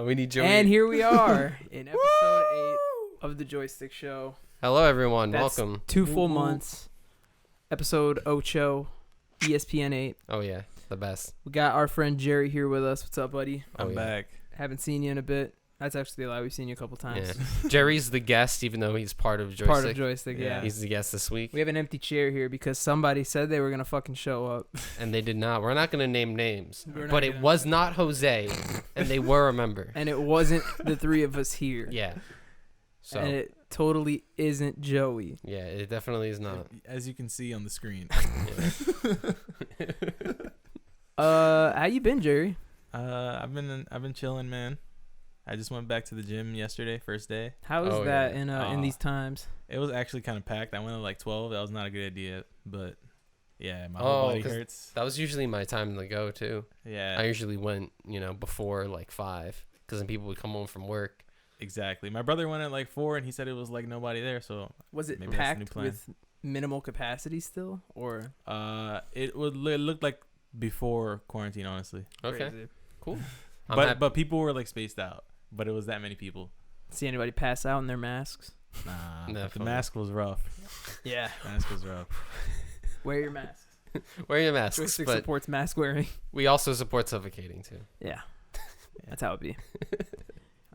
We need Joey. And here we are in episode 8 of the Joystick Show. Hello, everyone. That's Welcome. 2 full months. Episode Ocho, ESPN 8. Oh, yeah. The best. We got our friend Jerry here with us. What's up, buddy? I'm back. Haven't seen you in a bit. That's actually a lie. We've seen you a couple times. Yeah. Jerry's the guest, even though he's part of Joystick. Part of Joystick, yeah. He's the guest this week. We have an empty chair here because somebody said they were going to fucking show up. And they did not. We're not going to name names. We're not But it gonna. was not Jose, and they were a member. And it wasn't the three of us here. Yeah. So. And it totally isn't Joey. Yeah, it definitely is not. As you can see on the screen. How you been, Jerry? I've been chilling, man. I just went back to the gym yesterday, first day. How is that in these times? It was actually kind of packed. I went at like 12. That was not a good idea, but yeah, my whole body hurts. That was usually my time to go too. Yeah. I usually went, before like 5, because then people would come home from work. Exactly. My brother went at like 4, and he said it was like nobody there. So was it maybe that's the new packed plan. with minimal capacity still, or it looked like before quarantine, honestly. Okay. Crazy. Cool. But people were like spaced out. But it was that many people. See anybody pass out in their masks? Nah, No, the mask was rough. Yeah. Mask was rough. Wear your mask. Wear your masks. Joystick But supports mask wearing. we also support suffocating too. Yeah. That's how it be.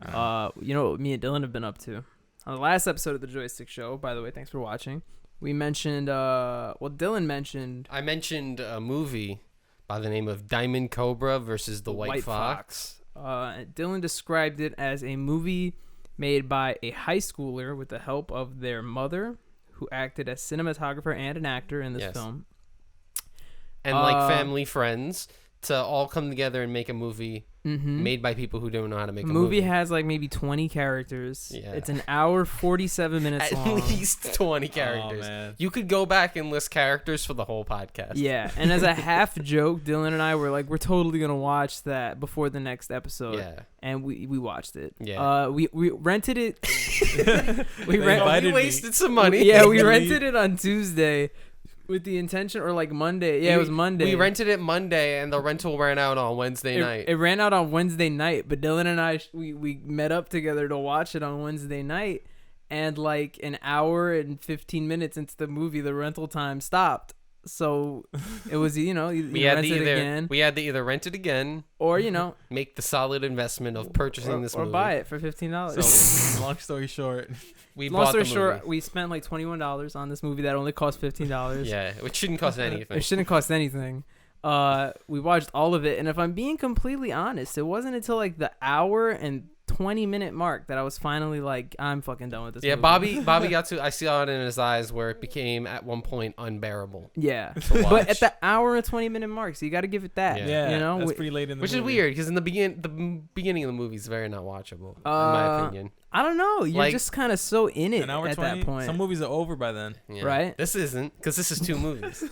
You know what me and Dylan have been up to? On the last episode of the Joystick Show, by the way, thanks for watching. We mentioned, Dylan mentioned. I mentioned a movie by the name of Diamond Cobra versus the White Fox. Dylan described it as a movie made by a high schooler with the help of their mother, who acted as cinematographer and an actor in this film. And like family friends to all come together and make a movie made by people who don't know how to make a movie. The movie has like maybe 20 characters. Yeah. It's an hour, 47 minutes long. At least 20 characters. Oh, man. You could go back and list characters for the whole podcast. Yeah, and as a half joke, Dylan and I were like, we're totally going to watch that before the next episode. Yeah. And we watched it. Yeah. We rented it. we wasted some money. Yeah, we rented it on Tuesday. With the intention, or like Monday. Yeah, it was Monday. We rented it Monday, and the rental ran out on Wednesday night. It ran out on Wednesday night, but Dylan and I, we met up together to watch it on Wednesday night, and like an hour and 15 minutes into the movie, the rental time stopped. So it was, you rent it again. We had to either rent it again, or, make the solid investment of purchasing this movie. Or buy it for $15. So, long story short. Long story short, we spent like $21 on this movie that only cost $15. Yeah, which shouldn't cost anything. It shouldn't cost anything. We watched all of it, and if I'm being completely honest, it wasn't until like the hour and 20-minute mark that I was finally like, I'm fucking done with this movie. Bobby got to, I saw it in his eyes where it became at one point unbearable. Yeah. But at the hour and 20-minute mark, so you got to give it that. Yeah, that's pretty late in the movie. Which is weird, because in the beginning of the movie is very not watchable, in my opinion. I don't know. You're just kind of so in it at 20, that point. Some movies are over by then. Yeah. Right? This isn't, because this is 2 movies.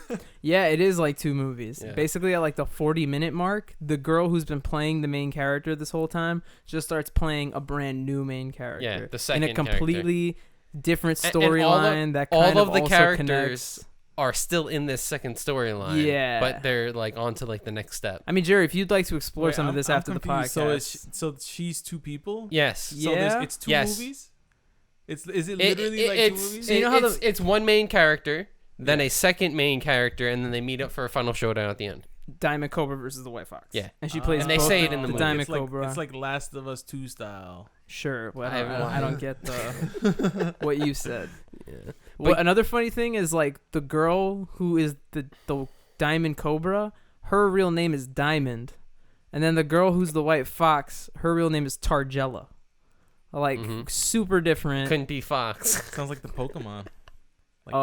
Yeah, it is like 2 movies. Yeah. Basically, at like the 40-minute mark, the girl who's been playing the main character this whole time just starts playing a brand new main character. Yeah, the second in a completely different and storyline that kind all of the also characters connects. Are still in this second storyline. Yeah. But they're like on to like the next step. I mean, Jerry, if you'd like to explore some of this after confused. the podcast. So she's 2 people? Yes. So it's 2 movies? Is it literally like 2 movies? So you know how it's one main character, then a second main character, and then they meet up for a final showdown at the end. Diamond Cobra versus the White Fox. Yeah. And she plays and they both say it in the movie. Diamond Cobra. It's like Last of Us 2 style. Sure. Well, I don't get what you said. Yeah. Well, another funny thing is like the girl who is the Diamond Cobra, her real name is Diamond. And then the girl who's the White Fox, her real name is Targella. Like super different. Couldn't be Fox. Sounds like the Pokemon. Like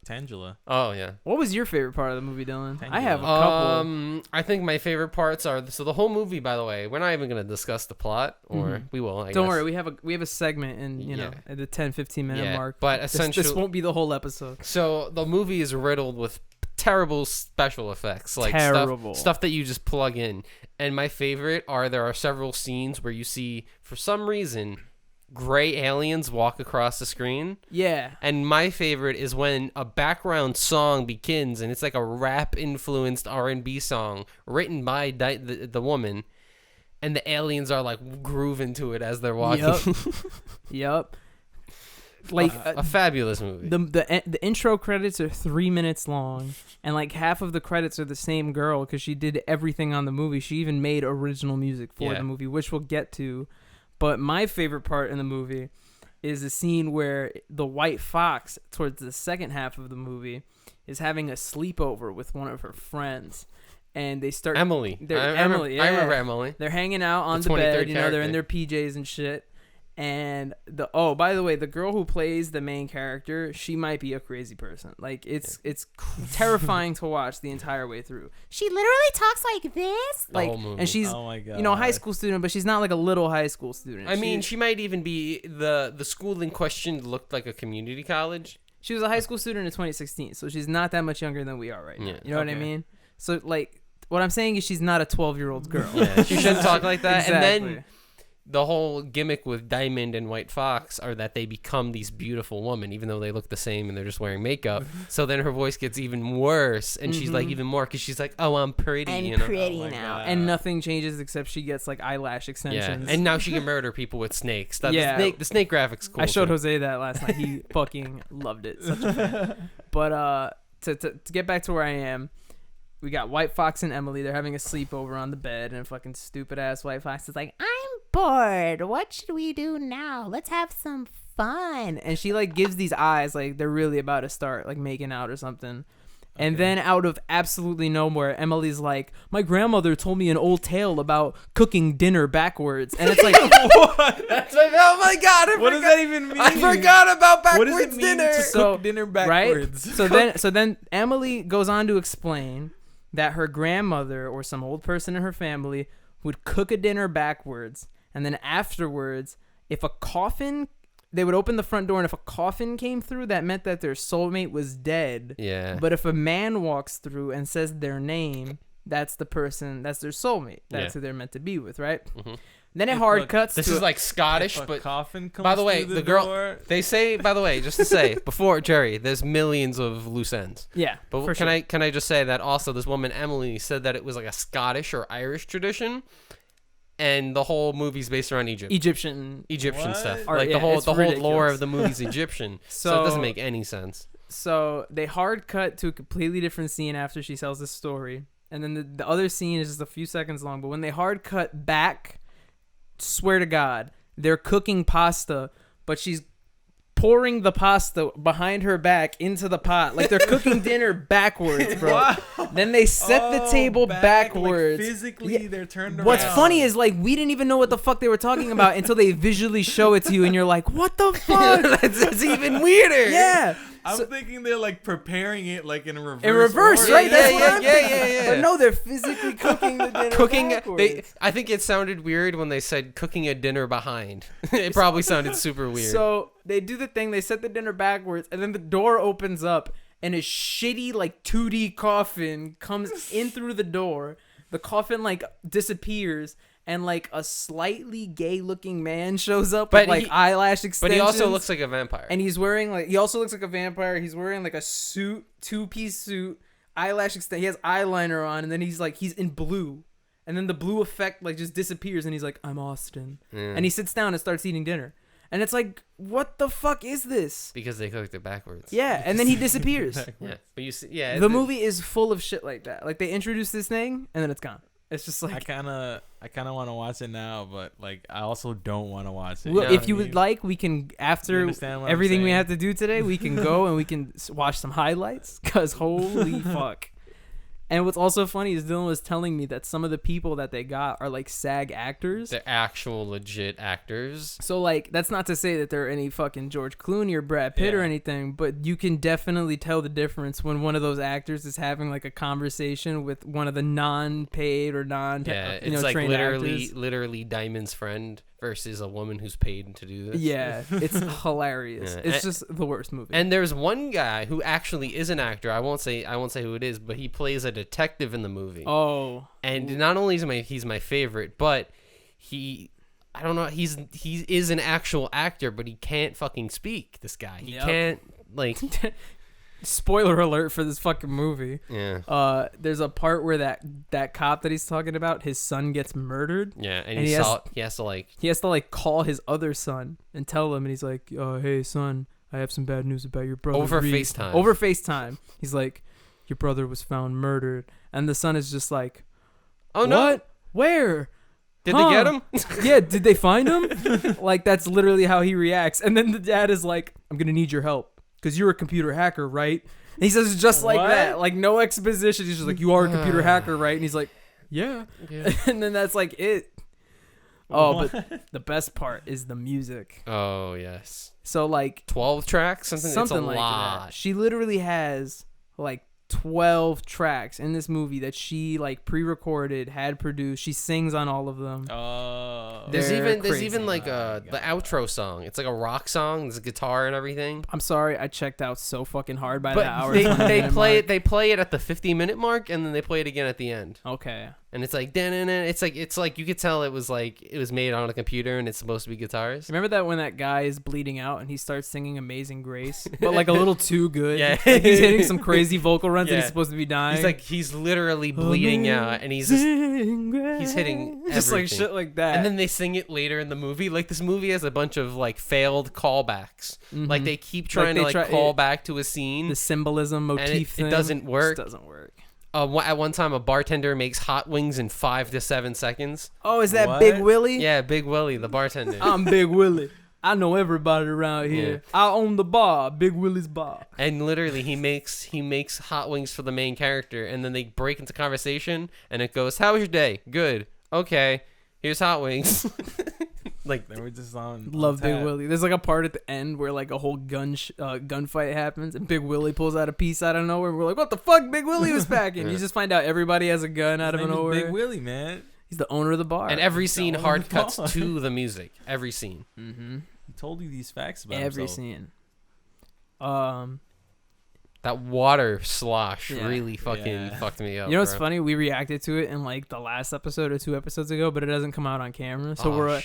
Tangela. Oh yeah. What was your favorite part of the movie, Dylan? Tangela. I have a couple. I think my favorite parts are the whole movie. By the way, we're not even gonna discuss the plot, or we will. I Don't guess. worry, we have a segment in at the 10-15 minute mark. But essentially, this won't be the whole episode. So the movie is riddled with terrible special effects, like stuff that you just plug in. And my favorite there are several scenes where you see, for some reason, gray aliens walk across the screen. Yeah. And my favorite is when a background song begins, and it's like a rap-influenced R&B song written by the woman. and the aliens are like grooving to it as they're walking. Yep. Like a fabulous movie. The intro credits are 3 minutes long, and like half of the credits are the same girl because she did everything on the movie. She even made original music for the movie, which we'll get to. But my favorite part in the movie is the scene where the white fox, towards the second half of the movie, is having a sleepover with one of her friends. And they start... Emily. I remember Emily. They're hanging out on the bed, they're in their PJs and shit. And by the way, the girl who plays the main character, she might be a crazy person. Like, it's terrifying to watch the entire way through. She literally talks like this. The whole movie. And she's, a high school student, but she's not like a little high school student. I mean, she might even be... The school in question looked like a community college. She was a high school student in 2016, so she's not that much younger than we are right now. You know what I mean? So, like, what I'm saying is she's not a 12-year-old girl. Yeah, she shouldn't talk like that. Exactly. And then the whole gimmick with Diamond and White Fox are that they become these beautiful women, even though they look the same and they're just wearing makeup. So then her voice gets even worse, and she's like even more, because she's like, "Oh, I'm pretty. I'm pretty now," and nothing changes except she gets like eyelash extensions. Yeah, and now she can murder people with snakes. The snake graphics cool. I showed Jose that last night. He fucking loved it. Such a fan. But to get back to where I am. We got White Fox and Emily. They're having a sleepover on the bed, and fucking stupid ass White Fox is like, "I'm bored. What should we do now? Let's have some fun." And she like gives these eyes like they're really about to start like making out or something. Okay. And then out of absolutely nowhere, Emily's like, "My grandmother told me an old tale about cooking dinner backwards." And it's like, what? That's like, oh my god! What does that even mean? I forgot about backwards what does it mean dinner. To cook dinner backwards? Right? So then Emily goes on to explain that her grandmother or some old person in her family would cook a dinner backwards, and then afterwards, if a coffin, they would open the front door, and if a coffin came through, that meant that their soulmate was dead. Yeah. But if a man walks through and says their name, that's the person, that's their soulmate. That's who they're meant to be with, right? Mm-hmm. Then it hard cuts. This is like Scottish, but coffin comes by the way, through the door. girl. They say, by the way, just to say, before Jerry, there's millions of loose ends. Yeah, but can I just say that also this woman Emily said that it was like a Scottish or Irish tradition, and the whole movie's based around Egyptian stuff. Like the whole lore of the movie's Egyptian. So it doesn't make any sense. So they hard cut to a completely different scene after she tells this story, and then the other scene is just a few seconds long. But when they hard cut back, swear to God, they're cooking pasta, but she's pouring the pasta behind her back into the pot. Like they're cooking dinner backwards, bro. Wow. Then they set the table backwards. Like physically, they're turned around. What's funny is like we didn't even know what the fuck they were talking about until they visually show it to you, and you're like, "What the fuck?" That's even weirder. Yeah. I'm thinking they're like preparing it like in reverse. In reverse, order. right? That's what I'm thinking. But no, they're physically cooking the dinner backwards. I think it sounded weird when they said cooking a dinner behind. It probably sounded super weird. So they do the thing, they set the dinner backwards, and then the door opens up, and a shitty like 2D coffin comes in through the door. The coffin like disappears, and like a slightly gay-looking man shows up with like eyelash extensions. But he also looks like a vampire. And he's wearing like He's wearing like a suit, 2-piece suit, eyelash extension. He has eyeliner on, and then he's in blue, and then the blue effect like just disappears, and he's like, "I'm Austin," and he sits down and starts eating dinner. And it's like, what the fuck is this? Because they cooked it backwards. Yeah, and then he disappears. Yeah, but you see, the movie is full of shit like that. Like they introduce this thing, and then it's gone. It's just like I kind of want to watch it now, but like I also don't want to watch it. Well, if you would like, we can after everything we have to do today, we can go and we can watch some highlights. Cause holy fuck. And what's also funny is Dylan was telling me that some of the people that they got are like SAG actors. They're actual legit actors. So like that's not to say that they're any fucking George Clooney or Brad Pitt or anything, but you can definitely tell the difference when one of those actors is having like a conversation with one of the non-paid or it's like actors. literally Diamond's friend versus a woman who's paid to do this. Yeah, it's hilarious. Yeah. It's just the worst movie. And there's one guy who actually is an actor. I won't say who it is, but he plays a detective in the movie. Oh. And not only is he's my favorite, but he is an actual actor, but he can't fucking speak. This guy, he can't like. Spoiler alert for this fucking movie. Yeah. There's a part where that cop that he's talking about, his son gets murdered. Yeah, and he has to like call his other son and tell him, and he's like, hey son, I have some bad news about your brother. Over FaceTime. Over FaceTime. He's like, your brother was found murdered, and the son is just like, oh no, what? Where? Did they get him? Yeah, did they find him? Like, that's literally how he reacts. And then the dad is like, I'm going to need your help because you're a computer hacker, right? And he says it just like that. Like, no exposition. He's just like, you are a computer hacker, right? And he's like, yeah. And then that's like it. Oh, what? But the best part is the music. Oh, yes. So, like, 12 tracks? Something it's a like lot. That. She literally has, like, 12 tracks in this movie that she like pre-recorded, had produced. She sings on all of them. There's even like the outro song. It's like a rock song. There's a guitar and everything. I'm sorry, I checked out so fucking hard by the hour. They play it at the 50-minute mark, and then they play it again at the end. Okay. And it's like it's like you could tell it was made on a computer, and it's supposed to be guitars. Remember that when that guy is bleeding out and he starts singing Amazing Grace, but like a little too good. Yeah. Like he's hitting some crazy vocal runs and he's supposed to be dying. He's literally bleeding out, and he's hitting everything. Just like shit like that. And then they sing it later in the movie. Like, this movie has a bunch of like failed callbacks. Mm-hmm. Like, they keep trying to call back to a scene. The symbolism motif and it doesn't work. It doesn't work. At one time, a bartender makes hot wings in 5 to 7 seconds. Oh, is that Big Willie? Yeah, Big Willie, the bartender. I'm Big Willie. I know everybody around here. Yeah. I own the bar, Big Willie's bar. And literally, he makes hot wings for the main character, and then they break into conversation, and it goes, "How was your day? Good. Okay. Here's hot wings." Like, then we just love Big Willie. There's like a part at the end where like a whole gunfight happens, and Big Willie pulls out a piece out of nowhere. And we're like, "What the fuck?" Big Willie was packing. You just find out everybody has a gun out of nowhere. Big Willie, man. He's the owner of the bar. And every scene hard cuts to the music. Every scene. Mm-hmm. He told you these facts about every himself. scene. That water slosh really fucking fucked me up. You know what's funny? We reacted to it in like the last episode or 2 episodes ago, but it doesn't come out on camera. So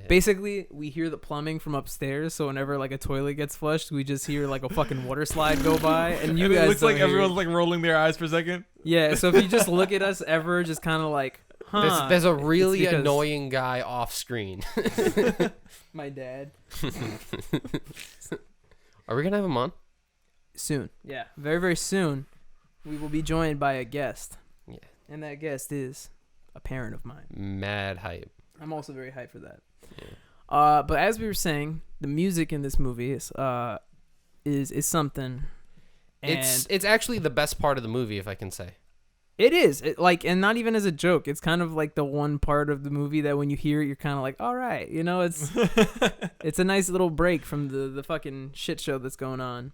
basically we hear the plumbing from upstairs. So whenever like a toilet gets flushed, we just hear like a fucking water slide go by, and you guys. It looks like everyone's like rolling their eyes for a second. Yeah. So if you just look at us ever, just kind of like, huh? There's a really annoying guy off screen. My dad. Are we gonna have him on? Soon. Yeah. Very, very soon. We will be joined by a guest. Yeah. And that guest is a parent of mine. Mad hype. I'm also very hyped for that. Yeah. But as we were saying, the music in this movie is something. And it's actually the best part of the movie, if I can say. It is. And not even as a joke. It's kind of like the one part of the movie that when you hear it, you're kind of like, all right, you know, it's a nice little break from the fucking shit show that's going on.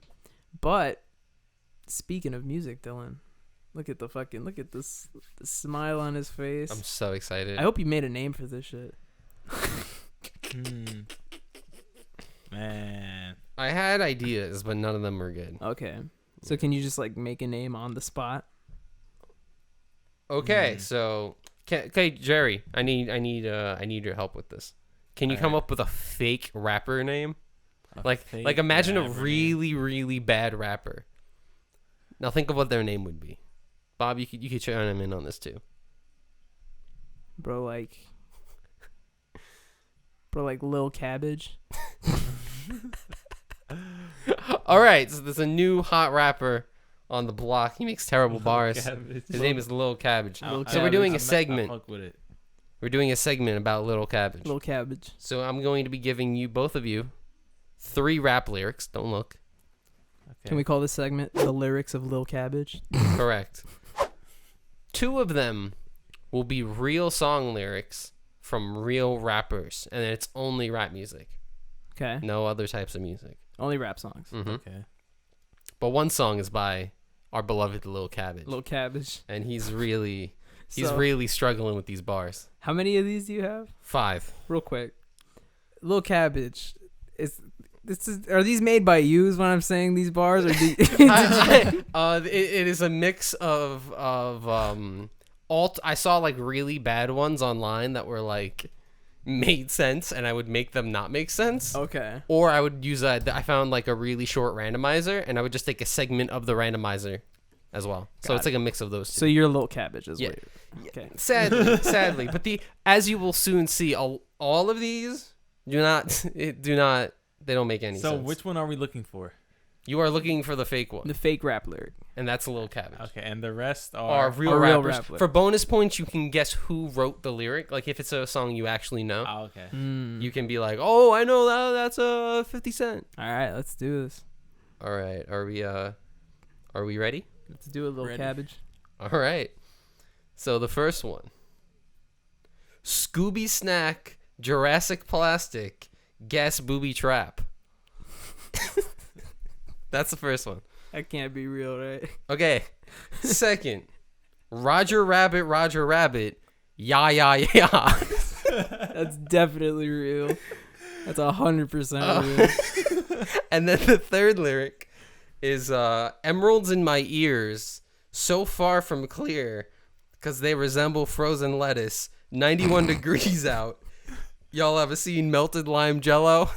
But speaking of music, Dylan, look at the smile on his face. I'm so excited. I hope you made a name for this shit. Man, I had ideas, but none of them were good. Okay, so can you just like make a name on the spot? Okay, so okay, Jerry, I need your help with this. Can you come up with a fake rapper name? Like imagine a really, really bad rapper. Now think of what their name would be. Bob, you could chime him in on this too. Bro, like Lil Cabbage. All right, so there's a new hot rapper on the block. He makes terrible bars. His name is Lil Cabbage. So we're doing a segment. We're doing a segment about Lil Cabbage. Lil Cabbage. So I'm going to be giving you, both of you, 3 rap lyrics. Don't look. Okay. Can we call this segment The Lyrics of Lil Cabbage? Correct. 2 of them will be real song lyrics from real rappers, and it's only rap music. Okay. No other types of music. Only rap songs. Mm-hmm. Okay. But one song is by our beloved Lil Cabbage. Lil Cabbage. And he's really struggling with these bars. How many of these do you have? 5. Real quick. Lil Cabbage are these made by you is what I'm saying, these bars? Or it is a mix of alt. I saw like really bad ones online that were like made sense and I would make them not make sense. Okay. Or I would use I found like a really short randomizer and I would just take a segment of the randomizer as well. So it's like a mix of those two. So you're a little cabbage as well. Okay. Sadly, but as you will soon see, all of these they don't make any sense. So which one are we looking for? You are looking for the fake one. The fake rap lyric. And that's a little cabbage. Okay, and the rest are real rappers. For bonus points, you can guess who wrote the lyric. Like if it's a song you actually know. Oh, okay. You can be like, oh, I know that. That's a 50 Cent. All right, let's do this. All right, are we ready? Let's do a little cabbage. All right. So the first one. Scooby Snack, Jurassic Plastic, Gas Booby Trap. That's the first one. That can't be real, right? Okay. Second. Roger Rabbit, yeah, yeah, yeah. That's definitely real. That's 100% real. And then the third lyric is emeralds in my ears, so far from clear, because they resemble frozen lettuce, 91 degrees out. Y'all ever seen melted lime jello?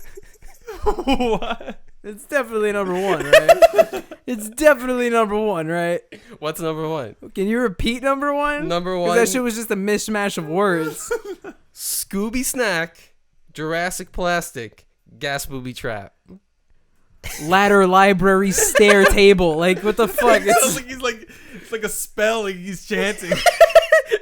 What? It's definitely number one, right? It's definitely number one, right? What's number one? Can you repeat number one? Number one. That shit was just a mishmash of words. Scooby Snack, Jurassic Plastic, Gas Booby Trap. Ladder, library, stair, table. Like, what the fuck? It's like a spell. Like he's chanting.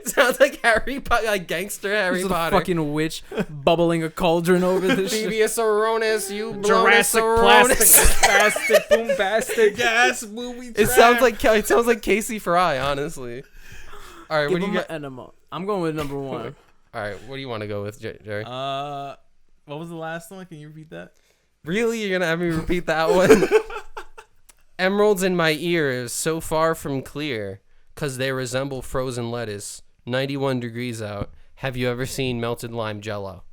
Sounds like Harry Potter, like gangster Harry Potter. A fucking witch bubbling a cauldron over this shit. Devious Aronis, you Jurassic plastic, bombastic, gas movie. It sounds like Casey Fry, honestly. All right, what do you got? I'm going with number one. All right, what do you want to go with, Jerry? What was the last one? Can you repeat that? Really, you're gonna have me repeat that one? Emeralds in my ears, so far from clear, 'cause they resemble frozen lettuce. 91 degrees out. Have you ever seen melted lime jello?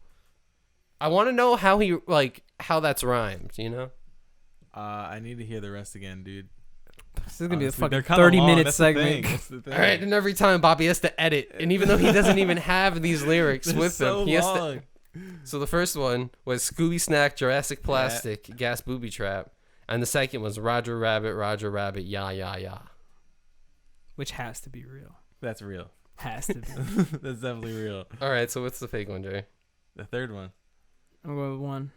I want to know how that's rhymed, you know? I need to hear the rest again, dude. This is going to be a fucking 30-minute segment. All right, and every time Bobby has to edit. And even though he doesn't even have these lyrics with him, he has to... So the first one was Scooby Snack, Jurassic Plastic, Gas Booby Trap. And the second was Roger Rabbit, yeah, yeah, yeah. Which has to be real. That's real. Has to be. That's definitely real. All right, so what's the fake one, Jerry? The third one. I'm going with one.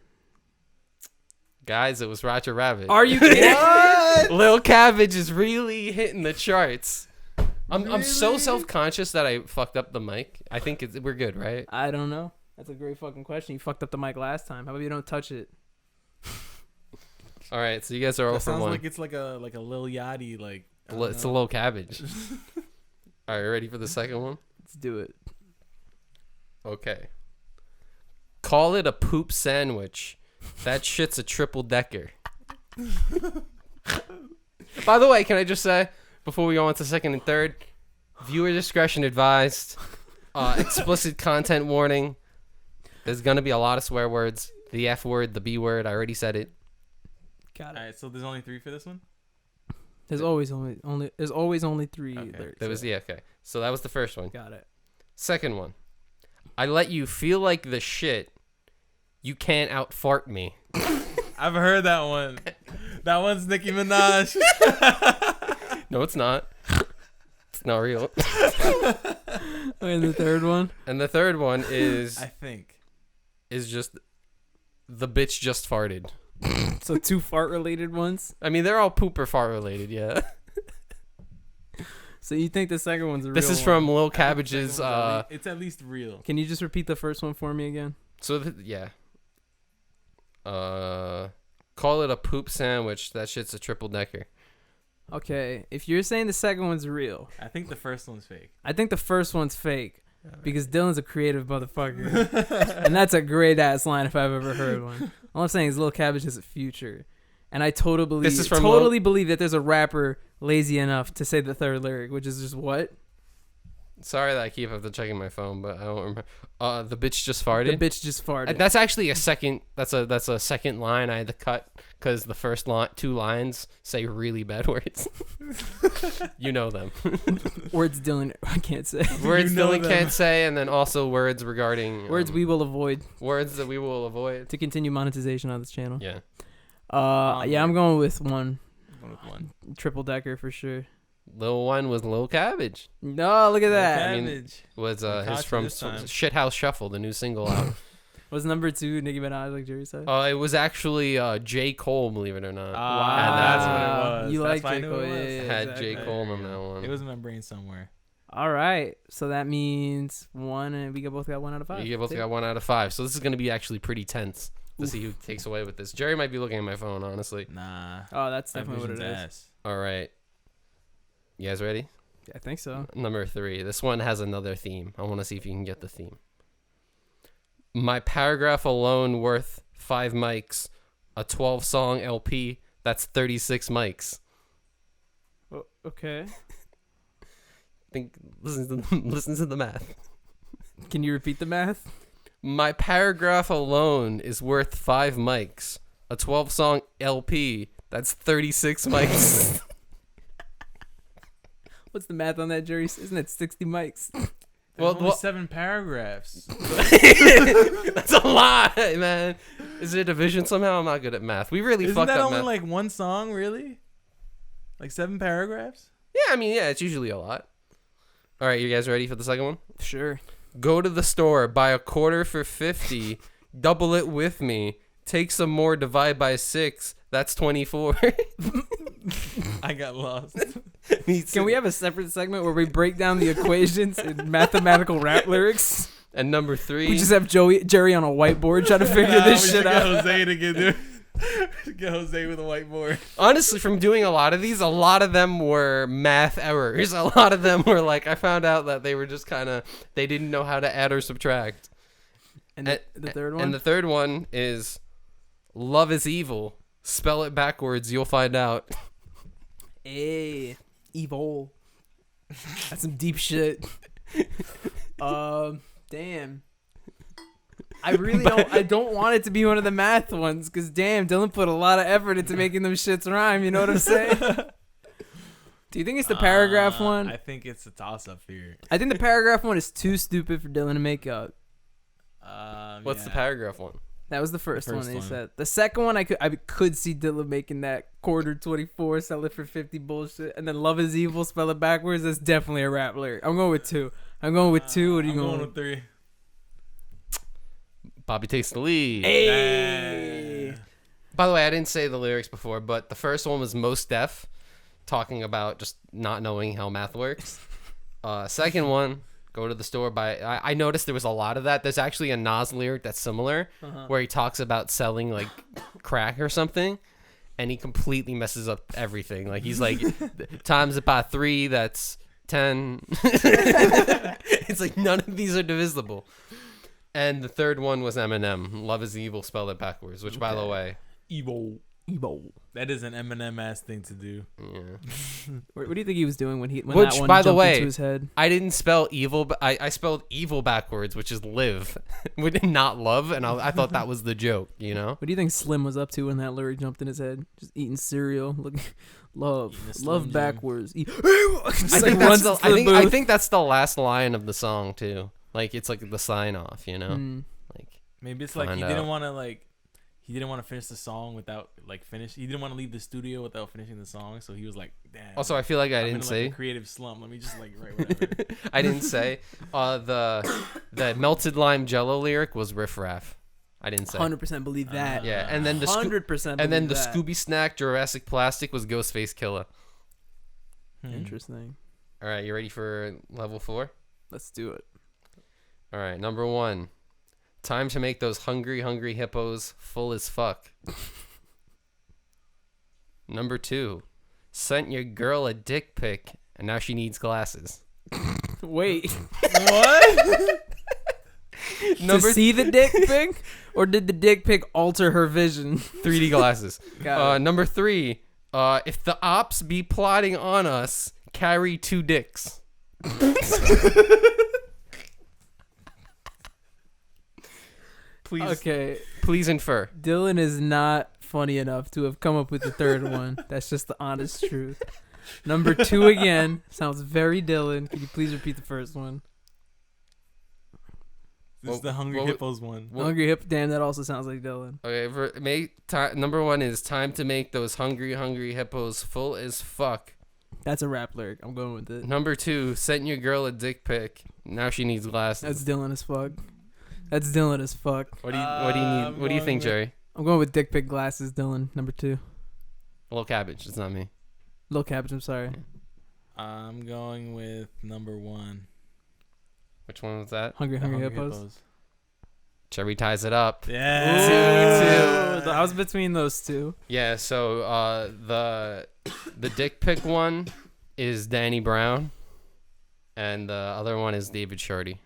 Guys, it was Roger Rabbit. Are you kidding? What? Lil Cabbage is really hitting the charts. I'm so self-conscious that I fucked up the mic. I think we're good, right? I don't know. That's a great fucking question. You fucked up the mic last time. How about you don't touch it? All right, so you guys are all for one. Sounds like it's like a Lil Yachty, like... It's a Lil Cabbage. All right, ready for the second one? Let's do it. Okay. Call it a poop sandwich. That shit's a triple decker. By the way, can I just say, before we go on to second and third, viewer discretion advised. Explicit content warning. There's going to be a lot of swear words. The F word, the B word, I already said it. Got it. All right, so there's only 3 for this one? There's always only 3 Okay. lyrics. Okay. So that was the first one. Got it. Second one. I let you feel like the shit. You can't out fart me. I've heard that one. That one's Nicki Minaj. No, it's not. It's not real. And the third one? And the third one is I think is just the bitch just farted. So 2 fart related ones? I mean, they're all poop or fart related, yeah. So you think the second one's a real This is one? from Lil Cabbage's it's at least real. Can you just repeat the first one for me again? So yeah. Call it a poop sandwich. That shit's a triple decker. Okay, if you're saying the second one's real, I think the first one's fake. I think the first one's fake because Dylan's a creative motherfucker, and that's a great ass line if I've ever heard one. All I'm saying is Lil Cabbage has a future, and I totally believe that there's a rapper lazy enough to say the third lyric, which is just what? Sorry that I keep having to checking my phone, but I don't remember. The bitch just farted. The bitch just farted. That's actually a second. That's a second line I had to cut because the first two lines say really bad words. You know them. Words Dylan I can't say. Words Dylan can't say, and then also words regarding words we will avoid. Words that we will avoid to continue monetization on this channel. Yeah. Yeah, I'm going with one. One. Triple decker for sure. Lil one was Lil Cabbage. No, look at that. I mean, was his from Shithouse Shuffle, the new single out. Was number 2 Nicki Minaj, like Jerry said? It was actually J. Cole, believe it or not. Wow, that's what it was. You like J. Cole? Yeah, had exactly. J. Cole on that one. It was in my brain somewhere. All right, so that means 1, and we both got 1 out of 5. We both got 1 out of 5. So this is gonna be actually pretty tense to see who takes away with this. Jerry might be looking at my phone, honestly. Nah. Oh, that's definitely what it is. All right. You guys ready? Yeah, I think so. Number 3. This one has another theme. I want to see if you can get the theme. My paragraph alone worth 5 mics. A 12-song LP. That's 36 mics. Oh, okay. Listen to the math. Can you repeat the math? My paragraph alone is worth 5 mics. A 12-song LP. That's 36 mics. What's the math on that, Jerry? Isn't it 60 mics? Well, only 7 paragraphs. That's a lot, man. Is it a division somehow? I'm not good at math. We really fucked up. Isn't that only math. like one song, really? Like 7 paragraphs? Yeah, I mean, yeah, it's usually a lot. All right, you guys ready for the second one? Sure. Go to the store, buy a quarter for 50, double it with me, take some more, divide by 6. That's 24. I got lost. Can we have a separate segment where we break down the equations in mathematical rap lyrics? And number 3. We just have Jerry on a whiteboard trying to figure this shit out. Jose to get there. Get Jose with a whiteboard. Honestly, from doing a lot of these, a lot of them were math errors. A lot of them were like, I found out that they were just kind of, they didn't know how to add or subtract. And the third one? And the third one is love is evil. Spell it backwards, you'll find out. Hey, evil. That's some deep shit. Damn. I don't want it to be one of the math ones, because damn, Dylan put a lot of effort into making them shits rhyme, you know what I'm saying? Do you think it's the paragraph one? I think it's a toss-up here. I think the paragraph one is too stupid for Dylan to make up. What's the paragraph one? That was the first one they said. The second one, I could see Dylan making that quarter 24, sell it for 50 bullshit, and then love is evil, spell it backwards. That's definitely a rap lyric. I'm going with 2. What are you going? I'm going with 3. Bobby takes the lead. Hey. By the way, I didn't say the lyrics before, but the first one was Mos Def, talking about just not knowing how math works. Second one, go to the store, buy. I noticed there was a lot of that. There's actually a Nas lyric that's similar, where he talks about selling like crack or something, and he completely messes up everything. Like he's like, times it by 3, that's 10. It's like none of these are divisible. And the third one was Eminem. Love is evil, spell it backwards. Which, by the way, evil. That is an Eminem ass thing to do. Yeah. What do you think he was doing when that one by the jumped way, into his head? I didn't spell evil, but I spelled evil backwards, which is live, not love, and I thought that was the joke. You know. What do you think Slim was up to when that lyric jumped in his head? Just eating cereal, looking love backwards. I think that's the last line of the song too. Like it's like the sign off, you know. Like maybe it's like he didn't want to finish the song without he didn't want to leave the studio without finishing the song, so he was like, damn. Also, I feel like I didn't say a creative slump. Let me just write whatever. I didn't say the melted lime jello lyric was riff raff. I didn't say. 100% believe that. Yeah, and then the 100%. And then the Scooby Snack Jurassic Plastic was Ghostface Killer. Interesting. All right, you ready for level 4? Let's do it. All right, number 1. Time to make those hungry hippos full as fuck. Number 2. Sent your girl a dick pic, and now she needs glasses. Wait. What? To see the dick pic? Or did the dick pic alter her vision? 3D glasses. Number 3. If the ops be plotting on us, carry 2 dicks. Please infer. Dylan is not funny enough to have come up with the third one. That's just the honest truth. Number 2 again sounds very Dylan. Can you please repeat the first one? This is the Hungry Hippos one. Hungry Hippo. Damn, that also sounds like Dylan. Okay, number 1 is time to make those hungry hippos full as fuck. That's a rap lyric. I'm going with it. Number 2, sent your girl a dick pic. Now she needs glasses. That's Dylan as fuck. That's Dylan as fuck. What do you need? What do you think, Jerry? I'm going with dick pic glasses, Dylan. Number 2. Little Cabbage. It's not me. Little Cabbage. I'm sorry. I'm going with number 1. Which one was that? Hungry Hippos. Jerry ties it up. Yeah. 2-2. I was between those two. Yeah. So the dick pic one is Danny Brown, and the other one is David Shorty.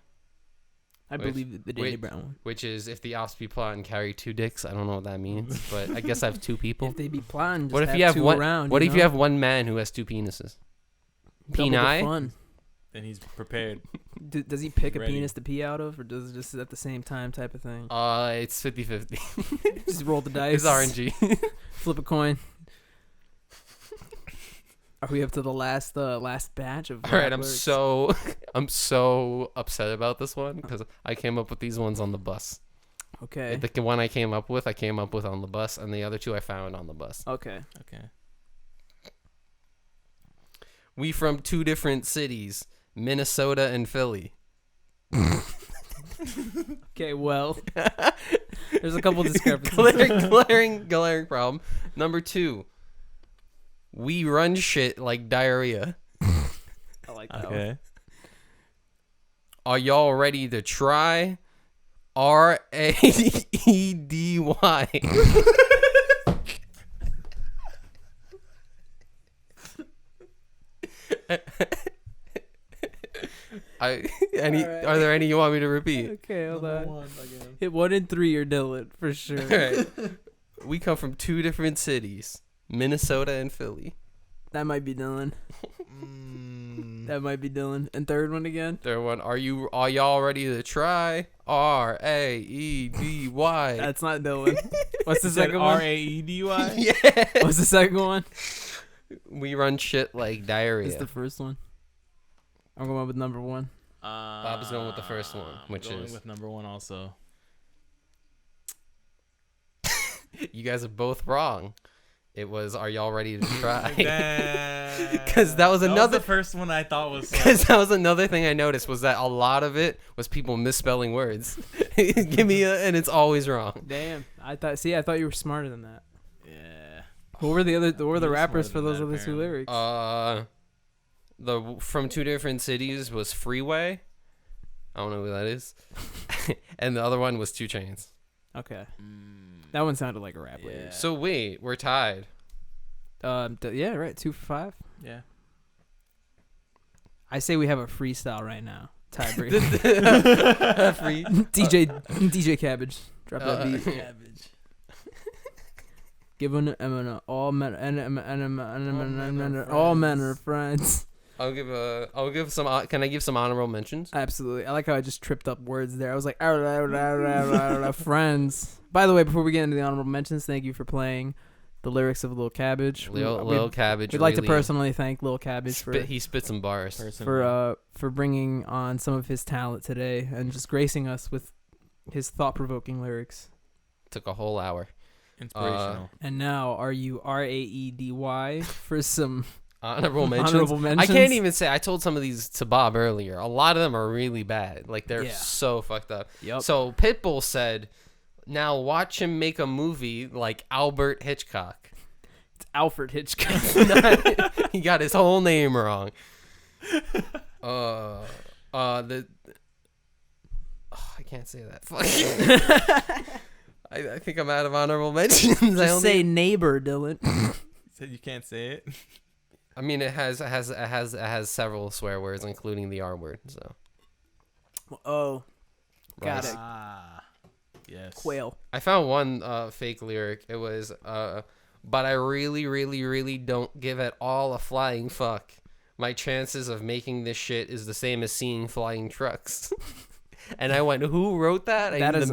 I believe the Danny Brown one. Which is if the ops be plotting carry 2 dicks. I don't know what that means, but I guess I have 2 people. If they be plotting, just what if have you have 2 one? around, What you if you know? have one man who has 2 penises? Double the Peni? fun. Then he's prepared. Does he pick a Ready. penis to pee out of, or does it just at the same time type of thing? It's 50-50. Just roll the dice. It's RNG. Flip a coin. Are we up to the last batch of? All right, I'm lyrics? so upset about this one because I came up with these ones on the bus. Okay. The one I came up with on the bus, and the other 2 I found on the bus. Okay. We from 2 different cities, Minnesota and Philly. Okay. Well, there's a couple discrepancies. glaring problem. Number 2. We run shit like diarrhea. I like that one. Okay. Are y'all ready to try? RAEDY. Are there any you want me to repeat? Okay, hold Number on. 1 again. Hit 1 and 3 are Dylan for sure. All right. We come from 2 different cities, Minnesota and Philly. That might be Dylan. That might be Dylan. And third one again. Third one, are y'all ready to try? RAEDY. That's not Dylan. What's the Is that second one? RAEDY? Yeah. What's the second one? We run shit like diarrhea. It's the first one. I'm going with number 1. Bob's going with the first one, which going is with number 1 also. you guys are both wrong. It was, are y'all ready to try? Because that was another the first one I thought was. Because that was another thing I noticed was that a lot of it was people misspelling words. Give me and it's always wrong. Damn. I thought you were smarter than that. Yeah. What were the rappers smarter for than those that, other 2 lyrics? The from 2 different cities was Freeway. I don't know who that is. And the other one was 2 Chainz. Okay. That one sounded like a rap lyric. Yeah. So wait, we're tied. Yeah, right. 2 for 5. Yeah. I say we have a freestyle right now. Tiebreak. Free. DJ Cabbage. Drop that beat. Cabbage. Give one all men are friends. I'll give some. Can I give some honorable mentions? Absolutely. I like how I just tripped up words there. I was like, friends. By the way, before we get into the honorable mentions, thank you for playing the lyrics of Lil Cabbage. Lil Cabbage. We'd like to personally thank Lil Cabbage he spit some bars for bringing on some of his talent today and just gracing us with his thought-provoking lyrics. Took a whole hour. Inspirational. And now, are you RAEDY for some honorable mentions? Honorable mentions? I can't even say. I told some of these to Bob earlier. A lot of them are really bad. Like they're so fucked up. Yep. So Pitbull said, "Now watch him make a movie like Albert Hitchcock." It's Alfred Hitchcock. He got his whole name wrong. I can't say that. Fuck. I think I'm out of honorable mentions. Just say neighbor, Dylan. You said you can't say it. I mean, it has several swear words, including the R word. So. Oh, got Rice. it. Yes. Quail. I found one fake lyric. It was, but I really, really, really don't give at all a flying fuck. my chances of making this shit is the same as seeing flying trucks. And I went, who wrote that? That is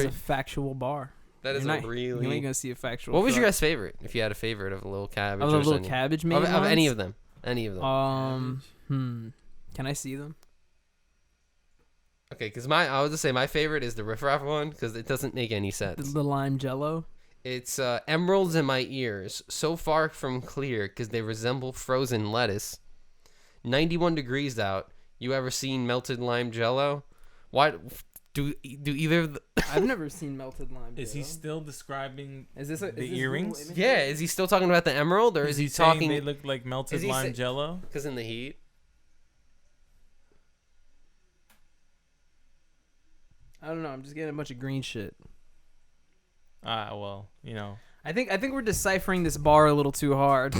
a factual bar. That is really. You ain't gonna see a factual. What was your guys' favorite? If you had a favorite of a little cabbage, of a little cabbage, maybe of any of them, Can I see them? Okay, because I would just say my favorite is the Riff Raff one because it doesn't make any sense. The lime jello. It's emeralds in my ears, so far from clear because they resemble frozen lettuce. 91 degrees out. You ever seen melted lime jello? Why do either of the... I've never seen melted lime jello. Is he still describing the earrings? Yeah, is he still talking about the emerald or is he talking... they look like melted lime jello? Because in the heat. I don't know. I'm just getting a bunch of green shit. Well, you know. I think we're deciphering this bar a little too hard.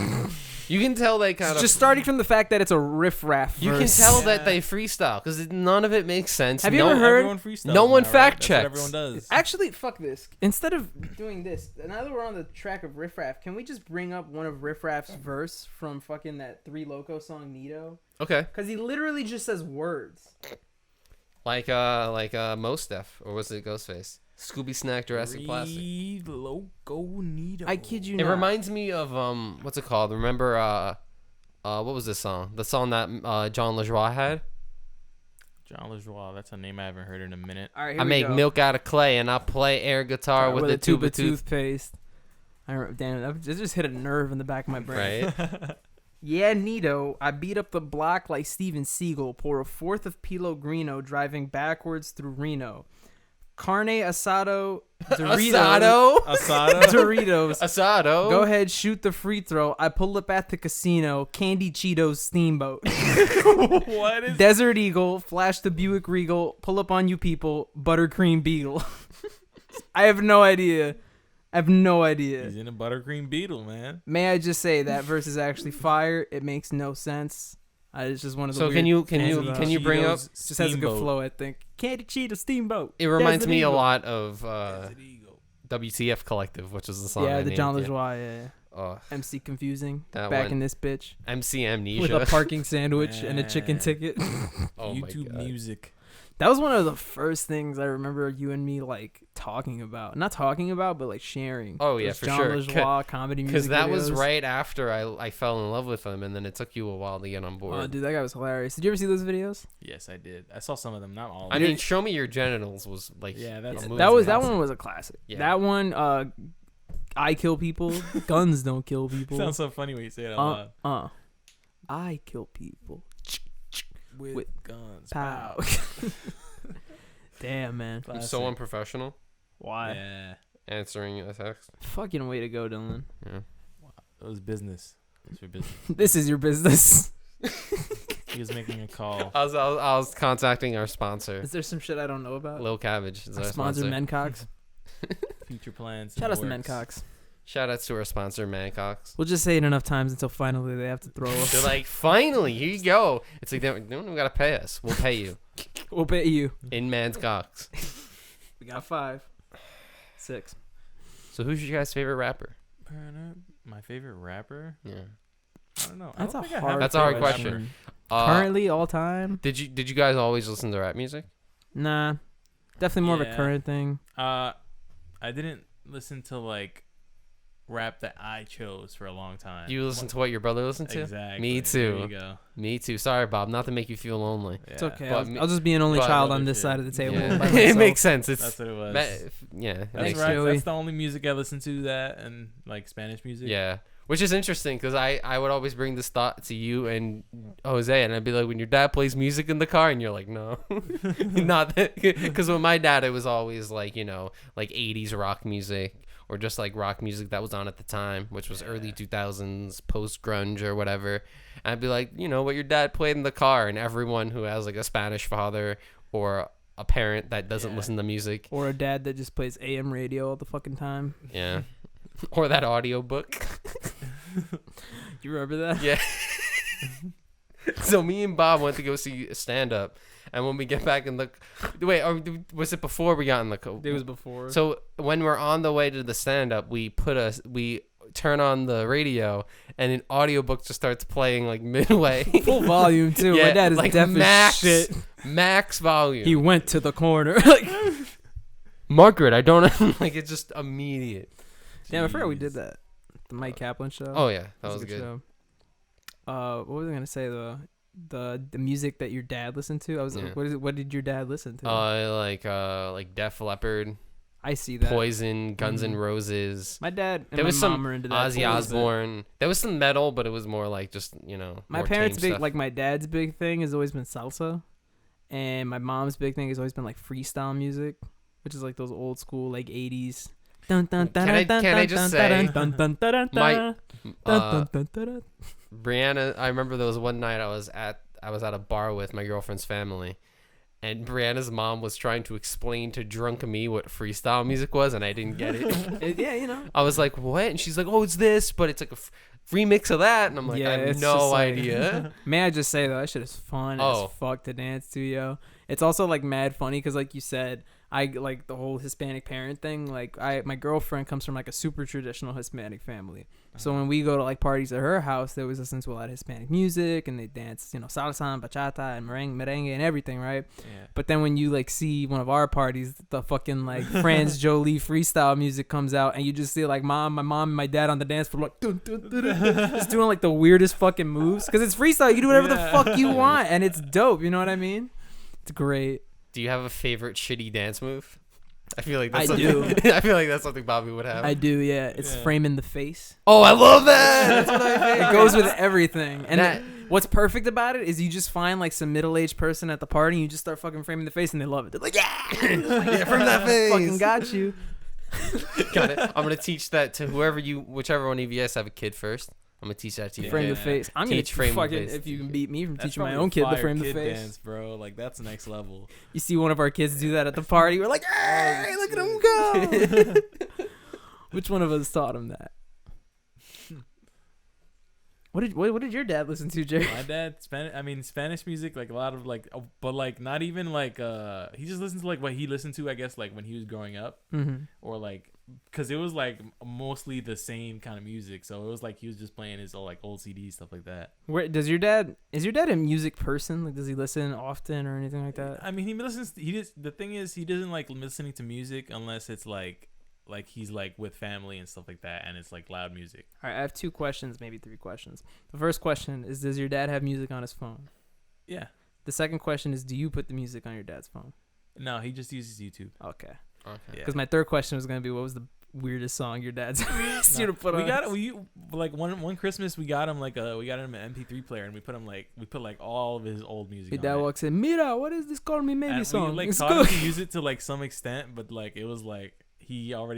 You can tell they kind of... Just starting from the fact that it's a riff-raff verse. You can tell that they freestyle because none of it makes sense. Have you ever heard... No one fact checks. Everyone does. Actually, fuck this. Instead of doing this, now that we're on the track of Riff Raff, can we just bring up one of Riff Raff's verse from fucking that Three Loco song, Nito? Okay. Because he literally just says words. Like Mos Def, or was it Ghostface? Scooby Snack Jurassic Plastic. Loco Nito. I kid you not. It reminds me of what's it called? Remember what was this song? The song that John LaJoie had. John LaJoie. That's a name I haven't heard in a minute. All right, I make milk out of clay and I play air guitar with a tube of toothpaste. Damn, that just hit a nerve in the back of my brain. Right. Yeah, Nito. I beat up the block like Steven Seagal. Pour a fourth of Pellegrino, driving backwards through Reno. Carne asado, Doritos. Doritos. Asado. Go ahead, shoot the free throw. I pull up at the casino. Candy Cheetos Steamboat. What is Desert Eagle, flash the Buick Regal. Pull up on you people. Buttercream Beetle. I have no idea. He's in a buttercream beetle, man. May I just say that verse is actually fire. It makes no sense. It's just one of the. So weird can you bring up? Just has a good flow, I think. Candy Cheetah Steamboat. It reminds me a lot of WTF Collective, which is the song. Yeah, the John LaJoie. Yeah. MC Confusing. Back in this bitch. MC Amnesia. With a parking sandwich and a chicken ticket. YouTube music. That was one of the first things I remember you and me like talking about. Not talking about, but like sharing. Oh yeah, for John sure. LaJoie comedy music. Because that videos. was right after I fell in love with him, and then it took you a while to get on board. Oh, dude, that guy was hilarious. Did you ever see those videos? Yes, I did. I saw some of them, not all. I mean, Show Me Your Genitals was like that one was a classic. Yeah. That one, I kill people. Guns don't kill people. Sounds so funny when you say it out loud. I kill people with guns. Pow. Damn, man. Classic. So unprofessional. Why? Yeah. Answering a text. Fucking way to go, Dylan. Yeah. Wow. It was business. It's your business. This is your business. He was making a call. I was contacting our sponsor. Is there some shit I don't know about? Lil Cabbage is our sponsor. Mencox. Future plans. Shout out to Mencox. Shout out to our sponsor, Mancox. We'll just say it enough times until finally they have to throw us. They're like, finally, here you go. It's like, they don't gotta pay us. We'll pay you. We'll pay you. In Mancox. We got 5. 6. So who's your guys' favorite rapper? My favorite rapper? Yeah. I don't know. That's a hard question. Currently, all time. Did you guys always listen to rap music? Nah. Definitely more of a current thing. I didn't listen to like rap that I chose for a long time. You listen to what your brother listened to? Exactly. Me too. There you go. Me too. Sorry, Bob. Not to make you feel lonely. Yeah. It's okay. I'll just be an only child on this side of the table. Yeah. It makes sense. That's what it was. Yeah. That's right. That's the only music I listen to. That and like Spanish music. Yeah. Which is interesting because I would always bring this thought to you and Jose, and I'd be like, when your dad plays music in the car, and you're like, no, not that. Because with my dad, it was always like, like 80s rock music or just like rock music that was on at the time, which was early 2000s, post grunge or whatever. And I'd be like, what your dad played in the car, and everyone who has like a Spanish father or a parent that doesn't listen to music, or a dad that just plays AM radio all the fucking time. Yeah. Or that audiobook. You remember that? Yeah. So me and Bob went to go see a stand-up, and when we get back in the... Wait, or was it before we got in the... It was before. So when we're on the way to the stand-up, we turn on the radio and an audiobook just starts playing like midway. Full volume too. Yeah, My dad is like deaf as shit. Max volume. He went to the corner. Like, Margaret, I don't know. Like, it's just immediate. damn, I forgot we did that. The Mike Kaplan show. Oh yeah, that was a good. show. What was I gonna say though? The music that your dad listened to. What did your dad listen to? Like Def Leppard, I see that. Poison, Guns N' Roses. My dad and There my was mom some are into that. Ozzy Osbourne. There was some metal, but it was more like just My more parents' tame big stuff. like my dad's big thing has always been salsa, and my mom's big thing has always been like freestyle music, which is like those old school like 80s. Can I just say, Brianna, I remember there was one night I was at a bar with my girlfriend's family, and Brianna's mom was trying to explain to drunk me what freestyle music was, and I didn't get it. Yeah, I was like, what? And she's like, oh, it's this, but it's like a remix of that. And I'm like, I have no idea. May I just say though, that shit is fun as fuck to dance to, yo. It's also like mad funny because like you said, I like the whole Hispanic parent thing. Like my girlfriend comes from like a super traditional Hispanic family. So when we go to like parties at her house, they always listen to a lot of Hispanic music and they dance, salsa and bachata and merengue and everything, right? Yeah. But then when you like see one of our parties, the fucking like Franz Jolie freestyle music comes out and you just see like my mom and my dad on the dance floor like dun, dun, dun, dun, just doing like the weirdest fucking moves because it's freestyle. You can do whatever the fuck you want and it's dope. You know what I mean? It's great. Do you have a favorite shitty dance move? I feel like that's I do. I feel like that's something Bobby would have. I do, yeah. It's framing the face. Oh, I love that. That's what I think. It goes with everything. And what's perfect about it is you just find like some middle-aged person at the party and you just start fucking framing the face and they love it. They're like, yeah, frame that face. Fucking got you. Got it. I'm gonna teach that to whichever one of you guys have a kid first. I'm gonna teach that to you. Frame the face. I'm gonna frame fucking the face. if you can beat me from That's teaching my probably own kid to fire frame the kid face. dance, bro. Like that's next level. You see one of our kids do that at the party, we're like, hey, look at him go. Which one of us taught him that? What did your dad listen to, Jerry? My dad, Spanish music, like a lot of like, but like not even like, he just listens to like what he listened to, I guess, like when he was growing up, or like, cause it was like mostly the same kind of music, so it was like he was just playing his old CDs, stuff like that. Is your dad a music person? Like, does he listen often or anything like that? I mean, he listens. The thing is, he doesn't like listening to music unless it's like he's like with family and stuff like that, and it's like loud music. All right, I have 2 questions, maybe 3 questions. The first question is, does your dad have music on his phone? Yeah. The second question is, do you put the music on your dad's phone? No, he just uses YouTube. Okay. Because my third question was gonna be, what was the weirdest song your dad's asked you to put on? We like one Christmas we got him an MP3 player, and we put like all of his old music. Your dad walks in, Mira, what is this Call Me Maybe and song? We like taught him to use it to like some extent, but like it was like he got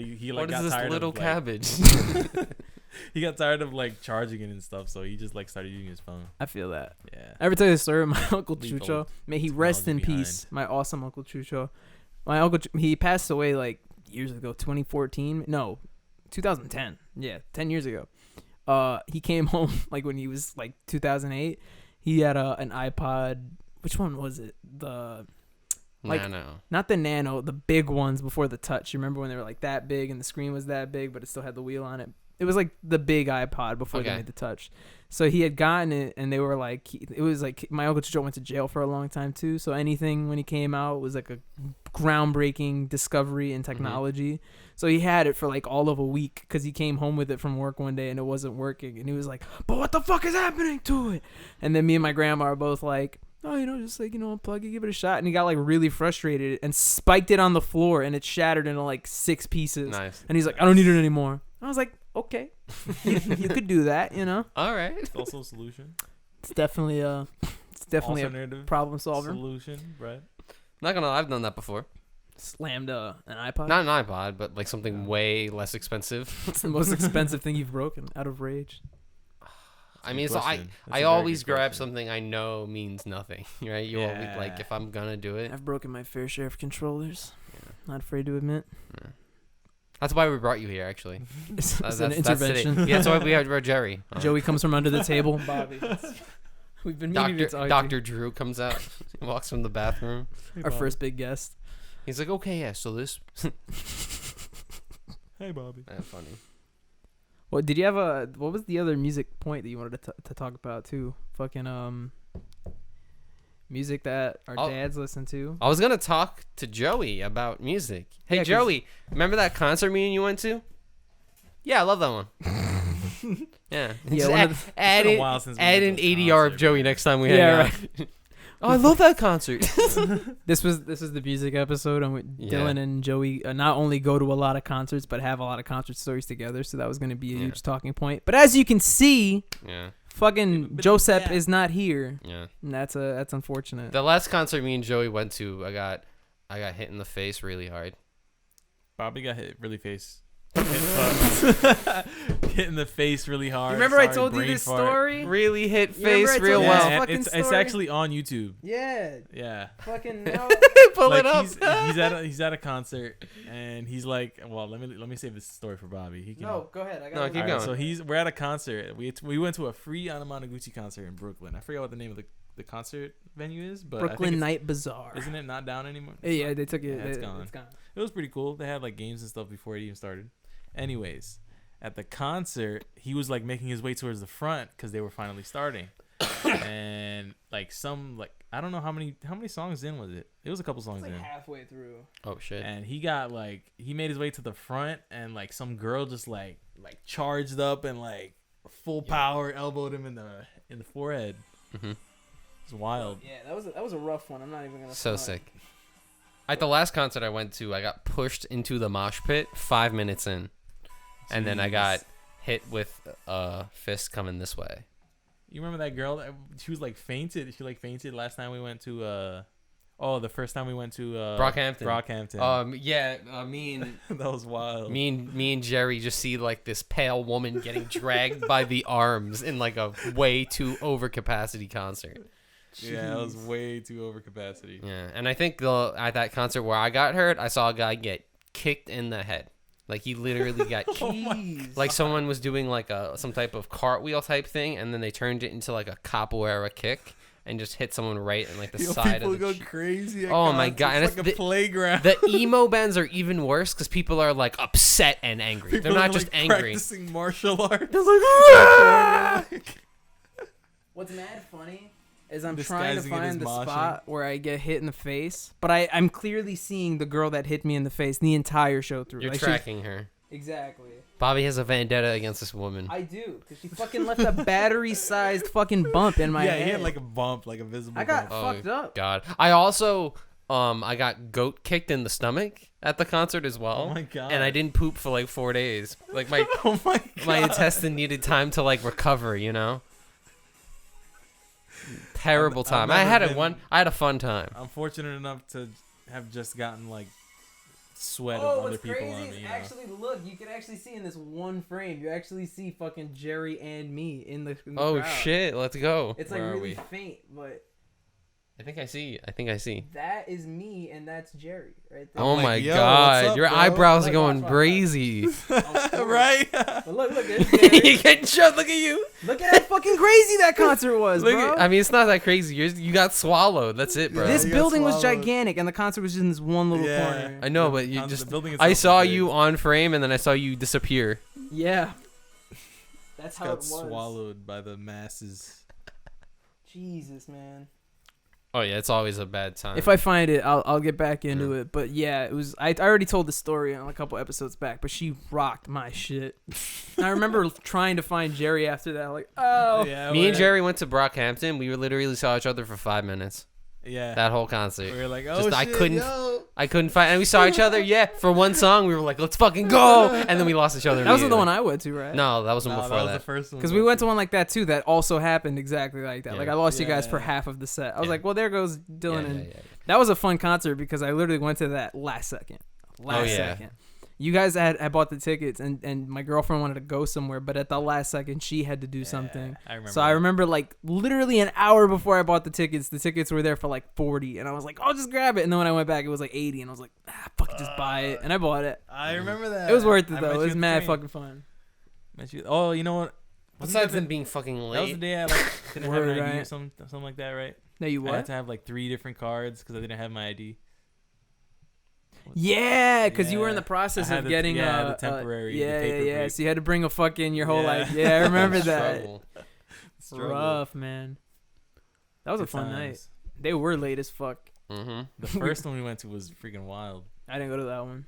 tired little of cabbage? He got tired of like charging it and stuff, so he just like started using his phone. I feel that. Yeah. I ever tell you the story of my Uncle Chucho? May he rest in peace. My awesome Uncle Chucho. My uncle, he passed away like years ago, 2014. No, 2010. Yeah, 10 years ago. He came home like when he was like 2008. He had an iPod. Which one was it? The Nano. Not the Nano, the big ones before the Touch. You remember when they were like that big and the screen was that big, but it still had the wheel on it? It was like the big iPod before they made the Touch. So he had gotten it, and they were like, it was like my Uncle Joe went to jail for a long time too. So anything when he came out was like a groundbreaking discovery in technology. So he had it for like all of a week because he came home with it from work one day and it wasn't working, and he was like, "But what the fuck is happening to it?" And then me and my grandma are both like, "Oh, just like, unplug it, give it a shot." And he got like really frustrated and spiked it on the floor, and it shattered into like 6 pieces. Nice. And he's like, "I don't need it anymore." I was like, okay, you could do that, All right. It's also a solution. It's definitely a problem solver. Solution, right? Not gonna lie, I've done that before. Slammed an iPod. Not an iPod, but like something way less expensive. It's the most expensive thing you've broken out of rage. I mean, so I always grab something I know means nothing, right? You always, like, if I'm gonna do it. I've broken my fair share of controllers. Yeah. Not afraid to admit. Yeah. That's why we brought you here, actually. It's an intervention. That's why we had Jerry. Joey comes from under the table. Bobby. We've been meaning to talk Dr. Drew comes out. He walks from the bathroom. Our first big guest. He's like, okay, yeah, so this. Hey, Bobby. That's funny. Well, did you have what was the other music point that you wanted to talk about too? Fucking music that our dads listen to. I was gonna talk to Joey about music. Hey, Yeah, Joey, remember that concert me and you went to? Yeah, I love that one. Yeah. Yeah, Just add an ADR of Joey next time we hang out. Right. Oh, I love that concert. This was the music episode, and Dylan and Joey not only go to a lot of concerts, but have a lot of concert stories together. So that was going to be a huge talking point. But as you can see, fucking Joseph is not here. Yeah, and that's unfortunate. The last concert me and Joey went to, I got hit in the face really hard. Bobby got hit really face. Hit in the face really hard. You remember I told you this story? Really hit face real well. It's actually on YouTube. Yeah. Fucking no. Pull like it up. He's at a concert and he's like, well, let me save this story for Bobby. He can, No, go ahead. I got No, keep going. So we're at a concert. We went to a free Anamanaguchi concert in Brooklyn. I forget what the name of the concert venue is, but Brooklyn Night Bazaar. Isn't it not down anymore? Yeah, they took it. Yeah, it's gone. It was pretty cool. They had like games and stuff before it even started. Anyways, at the concert, he was like making his way towards the front because they were finally starting, and like I don't know how many songs in was it? It was a couple songs in. Halfway through. Oh shit! And he made his way to the front, and like some girl just like charged up and like full power elbowed him in the forehead. Mm-hmm. It's wild. Yeah, that was a rough one. I'm not even gonna. So sick. At the last concert I went to, I got pushed into the mosh pit 5 minutes in. And then I got hit with a fist coming this way. You remember that girl? She was like fainted. She like fainted last time we went to. The first time we went to Brockhampton. Me and that was wild. Me and Jerry just see like this pale woman getting dragged by the arms in like a way too over capacity concert. Jeez. Yeah, it was way too over capacity. Yeah, and I think at that concert where I got hurt, I saw a guy get kicked in the head. Like he literally got like someone was doing like some type of cartwheel type thing, and then they turned it into like a capoeira kick and just hit someone right in like the side of the people go crazy. Oh my god! It's like a playground. The emo bands are even worse because people are like upset and angry. They're not just angry. Practicing martial arts. They're like, what's mad funny is I'm trying to find the spot where I get hit in the face, but I'm clearly seeing the girl that hit me in the face the entire show through. You're like tracking her. Exactly. Bobby has a vendetta against this woman. I do, because she fucking left a battery-sized fucking bump in my head. Yeah, he had like a bump, like a visible I got bump. fucked up. God. I also, I got goat kicked in the stomach at the concert as well. Oh my god. And I didn't poop for like 4 days. Like my, my intestine needed time to like recover, you know? Terrible time. I had a fun time. I'm fortunate enough to have just gotten like sweat of other people on me. Actually, look, you can actually see in this one frame. You actually see fucking Jerry and me in the oh crowd. Shit, let's go. It's like really faint, but I think I see. That is me, and that's Jerry right there. Oh my god, up, your bro? Eyebrows are going watch. crazy. Right? But look, you getting shoved. Look at you. Look at how fucking crazy that concert was, bro. I mean, it's not that crazy. You got swallowed. That's it, bro. This building was gigantic, and the concert was just in this one little corner. I know, but you just. I saw you on frame, and then I saw you disappear. Yeah. That's how it was. Got swallowed by the masses. Jesus, man. Oh yeah, it's always a bad time. If I find it, I'll get back into it. But yeah, it was. I already told the story on a couple episodes back, but she rocked my shit. I remember trying to find Jerry after that. Like, oh, yeah, me and Jerry went to Brockhampton. We literally saw each other for 5 minutes. Yeah, that whole concert. We were like, oh shit, I couldn't find, and we saw each other. Yeah, for one song, we were like, let's fucking go, and then we lost each other. That wasn't the one I went to, right? No, that wasn't before that. That was the first one. Because we went to one like that too. That also happened exactly like that. Yeah. Like I lost you guys for half of the set. I was like, well, there goes Dylan. And that was a fun concert because I literally went to that last second. Second. You guys had bought the tickets, and my girlfriend wanted to go somewhere, but at the last second, she had to do something. I remember like literally an hour before I bought the tickets were there for like 40, and I was like, I'll just grab it. And then when I went back, it was like 80, and I was like, fuck it, just buy it. And I bought it. I remember that. It was worth it, though. It was mad fucking fun. Oh, you know what? Besides them being fucking late. That was the day I like didn't have an ID or something like that, right? No, you what? I had to have like 3 different cards because I didn't have my ID. Yeah, because you were in the process of getting the temporary paper yeah. break. So you had to bring a fucking your whole life. Yeah, I remember that. Struggle. Rough, man. That was a fun night. They were late as fuck. Mm-hmm. The first one we went to was freaking wild. I didn't go to that one.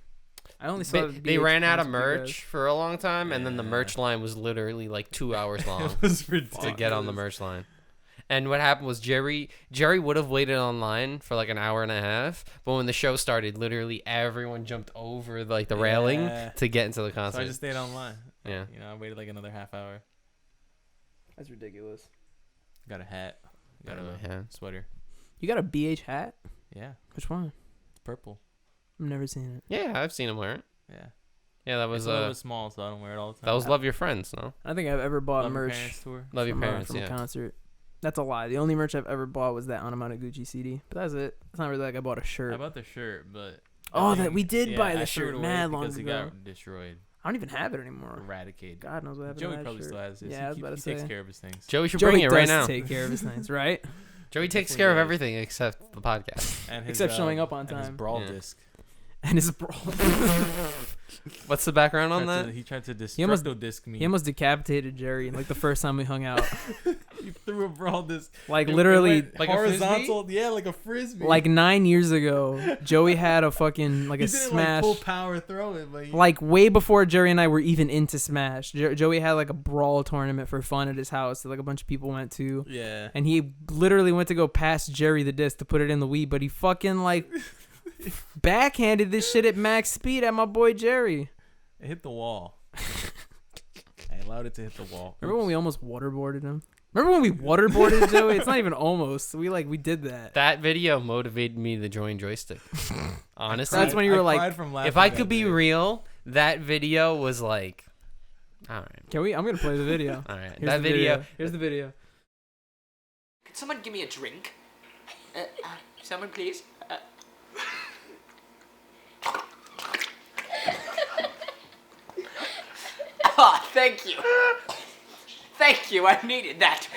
I only saw. They ran out of merch for a long time, and then the merch line was literally like 2 hours long. It was ridiculous. To get on the merch line. And what happened was Jerry would have waited online for like an hour and a half, but when the show started, literally everyone jumped over like the railing to get into the concert. So I just stayed online. Yeah. You know, I waited like another half hour. That's ridiculous. Got a hat. Got a sweater. You got a BH hat? Yeah. Which one? It's purple. I've never seen it. Yeah, I've seen him wear it. Yeah. Yeah, that was it's a little bit small, so I don't wear it all the time. That was Love Your Friends, no? I don't think I've ever bought Love merch. Your Parents tour. Love Your Parents, from a concert. That's a lie. The only merch I've ever bought was that Anamata Gucci CD. But that's it. It's not really like I bought a shirt. I bought the shirt, but that we did buy the shirt mad long because ago. it got destroyed. I don't even have it anymore. Eradicated. God knows what happened Joey to that probably shirt. still has it. Yeah, I was about to say. He takes care of his things. Joey should bring it right now. Take care of his things, right? Joey takes care of everything except the podcast. And his, except showing up on time. And his brawl disc. And his brawl. What's the background on that? He tried to disc me. He almost decapitated Jerry like the first time we hung out. He threw a brawl disc. Like literally like horizontal. Yeah, like a frisbee. Like 9 years ago, Joey had a fucking like a Smash. Like full power throw it, but like way before Jerry and I were even into Smash. Joey had like a brawl tournament for fun at his house that like a bunch of people went to. Yeah. And he literally went to go pass Jerry the disc to put it in the Wii, but he fucking like backhanded this shit at max speed at my boy Jerry. It hit the wall. I allowed it to hit the wall. Remember when we almost waterboarded him? Remember when we waterboarded Joey? It's not even almost. We did that. That video motivated me to join Joystick. Honestly, that's when you were like, if I could be real, that video was like, all right. I'm gonna play the video. All right, Here's Here's the video. Can someone give me a drink? Someone please. Oh, thank you. Thank you, I needed that.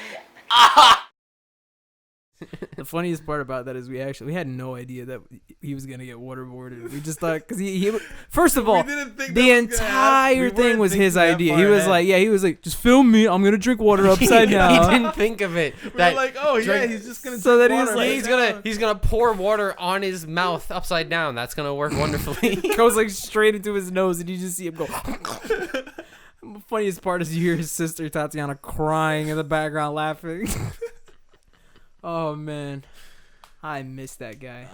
The funniest part about that is we had no idea that he was gonna get waterboarded. We just thought, because he first of all, the entire thing was his idea. He was like, just film me. I'm gonna drink water upside down. He didn't think of it. We were like, oh yeah, he's just gonna. So that he's gonna pour water on his mouth upside down. That's gonna work wonderfully. It goes like straight into his nose, and you just see him go. The funniest part is you hear his sister Tatiana crying in the background, laughing. Oh man, I miss that guy.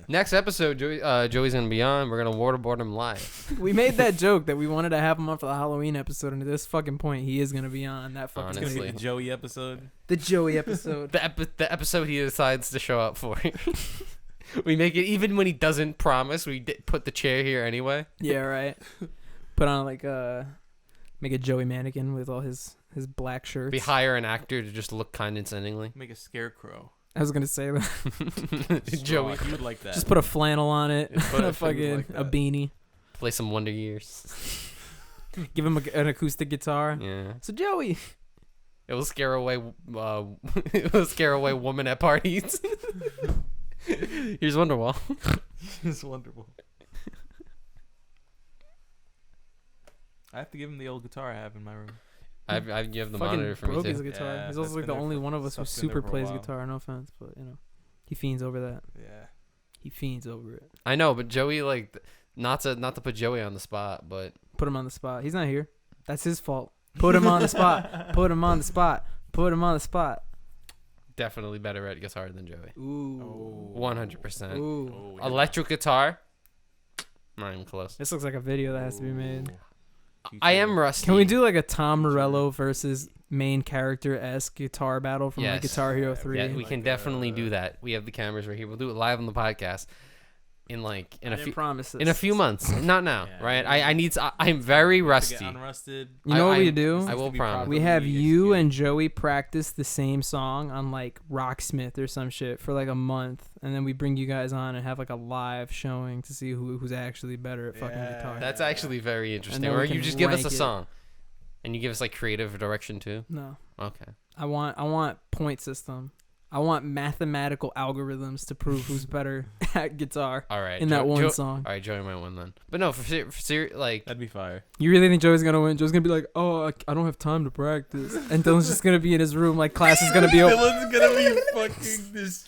Next episode, Joey's gonna be on. We're gonna waterboard him live. We made that joke that we wanted to have him on for the Halloween episode, and at this fucking point, he is gonna be on that fucking. It's gonna be the Joey episode. The Joey episode. The episode he decides to show up for. We make it even when he doesn't promise. We put the chair here anyway. Yeah, right. Put on like make a Joey mannequin with all his black shirts. We hire an actor to just look condescendingly. Make a scarecrow. I was gonna say that. Joey, you would like that. Just put a flannel on it. Put a fucking like a beanie. Play some Wonder Years. Give him an acoustic guitar. Yeah. So Joey. It will scare away. It will scare away women at parties. Here's Wonderwall. Here's Wonderwall. I have to give him the old guitar I have in my room. I give the fucking monitor for me broke too. his guitar. Yeah, he's also like the only one of us who super plays guitar. No offense, but you know, he fiends over that. Yeah. He fiends over it. I know, but Joey not to put Joey on the spot, but put him on the spot. He's not here. That's his fault. Put him on the spot. Put him on the spot. Put him on the spot. Definitely better at guitar than Joey. Ooh. 100%. Ooh. Electric guitar. Not even close. This looks like a video that has to be made. I am rusty. Can we do like a Tom Morello versus main character-esque guitar battle from like Guitar Hero 3? Yeah, we can definitely do that. We have the cameras right here. We'll do it live on the podcast in a few months. Not now, right? I'm very rusty. Unrusted. You know what we do? I will promise. We have you and Joey practice the same song on like Rocksmith or some shit for like a month, and then we bring you guys on and have like a live showing to see who's actually better at fucking guitar. That's actually very interesting. Or you just give us a song, and you give us like creative direction too. No. Okay. I want point system. I want mathematical algorithms to prove who's better at guitar. All right. In that one song. All right, Joey might win then. But no, for serious, like That'd be fire. You really think Joey's gonna win? Joey's gonna be like, "Oh, I don't have time to practice," and Dylan's just gonna be in his room, like class is gonna be over. Dylan's gonna be fucking this.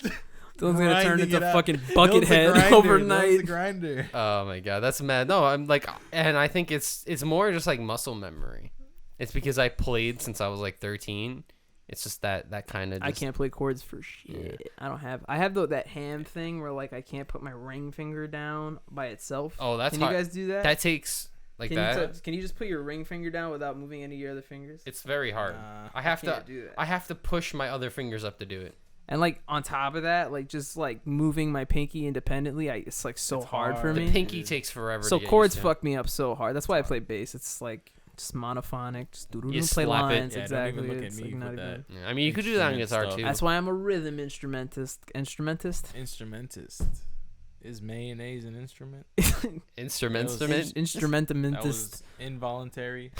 Dylan's gonna turn into fucking Dylan's Buckethead overnight. Dylan's a grinder. oh my god, that's mad. No, I'm like, and I think it's more just like muscle memory. It's because I played since I was like 13. It's just that kind of. I can't play chords for shit. Yeah. I have that hand thing where like I can't put my ring finger down by itself. Oh, that's Can hard. you guys do that? That takes like that. Can you just put your ring finger down without moving any of your other fingers? It's very hard. I have to do that. I have to push my other fingers up to do it. And like on top of that, like just like moving my pinky independently, it's like so hard for me. The pinky takes forever. So to get chords used to. fuck me up so hard. That's why I play bass. It's like just monophonic, just You play slap it. lines. Yeah, exactly. don't even look It's at like me not with even. Yeah, I mean, you could do that on guitar Instrument too. That's why I'm a rhythm instrumentist. Instrumentist. Is mayonnaise an instrument? Instrumentist. That Instrumentalist. was involuntary.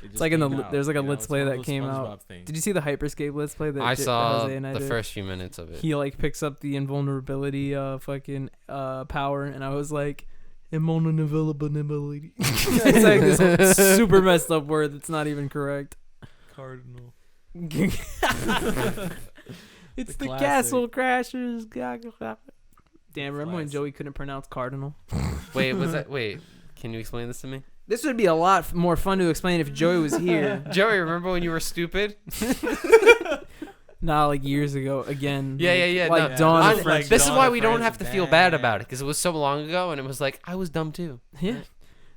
It's like there's like a Let's Play that came out. Things. Did you see the Hyperscape Let's Play that I saw Jose and I the did? first few minutes of it. He like picks up the invulnerability fucking power, and I was like, invulnerability. It's like this super messed up word that's not even correct. Cardinal. It's The the classic. Castle Crashers. Damn, remember when Joey couldn't pronounce cardinal? Wait, was that? Wait, can you explain this to me? This would be a lot more fun to explain if Joey was here. Joey, remember when you were stupid? Nah, like years ago. Again. Yeah. Like no. Dawn of Like Friendship. This is Dawn why of we don't have to Friendship. feel bad about it because it was so long ago, and it was like I was dumb too. Yeah.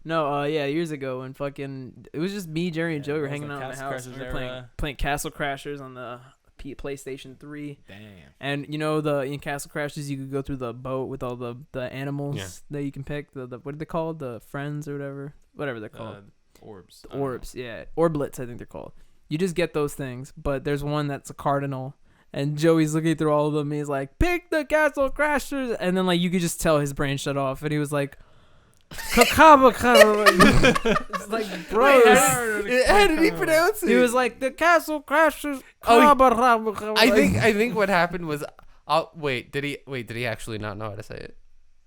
No, years ago when fucking it was just me, Jerry, and Joey were that was hanging like out in the Castle house. And we were Crashers playing era. playing Castle Crashers on the PlayStation 3. Damn. And you know in Castle Crashers you could go through the boat with all the animals that you can pick. The what are they called? The friends or whatever they're called. Orbs. The orbs, yeah, orblets I think they're called. You just get those things, but there's one that's a cardinal. And Joey's looking through all of them. And he's like, "Pick the Castle Crashers," and then like you could just tell his brain shut off, and he was like, "Kakaba." It's like, bro, How did he pronounce it? he was like, "The Castle Crashers." Oh, I think what happened was, wait, did he actually not know how to say it?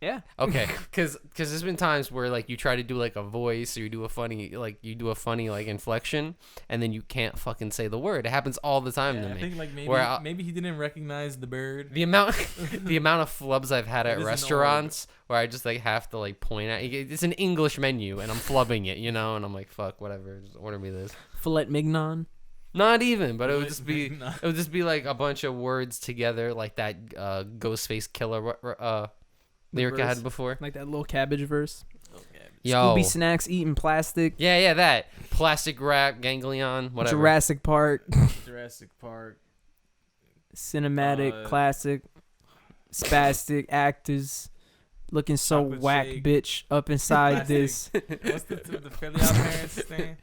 Yeah. Okay, because there's been times where like you try to do like a voice or you do a funny like inflection and then you can't fucking say the word. It happens all the time to I me. think like maybe he didn't recognize the bird. The amount of flubs I've had at It is an restaurants where I just like have to like point at it's an English menu and I'm flubbing it, and I'm like, fuck, whatever, just order me this. Filet mignon. Not even, but it would just be like a bunch of words together like that Ghostface Killer lyric I had before. Like that little cabbage verse. Yo. Scooby Snacks eating plastic. Yeah, that. Plastic wrap, ganglion, whatever. Jurassic Park. Cinematic, classic, spastic actors looking so Chocolate whack, shake. bitch, up inside this. What's the Philly Out parents thing?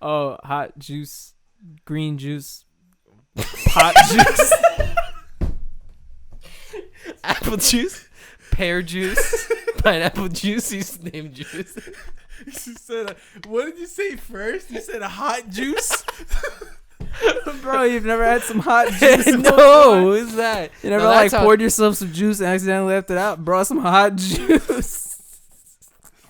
Oh, hot juice, green juice, pot juice, Apple juice, pear juice, pineapple juice, he's named juice. You said, what did you say first? You said a hot juice? Bro, you've never had some hot juice? No, who's that? You never No, like that's how- poured yourself some juice and accidentally left it out? Bro, some hot juice.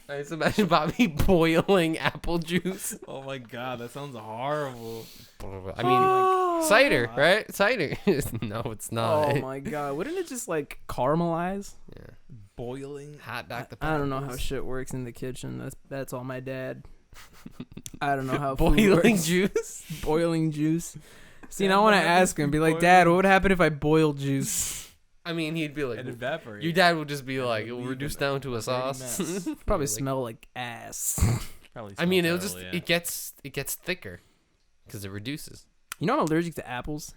I just imagine Bobby boiling apple juice. Oh my god, that sounds horrible. I mean, cider, right? Cider. No, it's not. Oh my god, wouldn't it just like caramelize? Yeah. Boiling. Hot Dr. I don't know how Peppers. shit works in the kitchen. That's all my dad. I don't know how food Boiling works. juice. Boiling juice. See, Dad, now I want what to happens ask him, if be you like, boil Dad, it? what would happen if I boiled juice? I mean, he'd be like, And evaporate. your dad would just be like, would it'll leave reduce an down to a dirty sauce. mess. Probably Like- smell like ass. Probably I mean, smells it'll just terrible, yeah. it gets thicker because it reduces. You know I'm allergic to apples?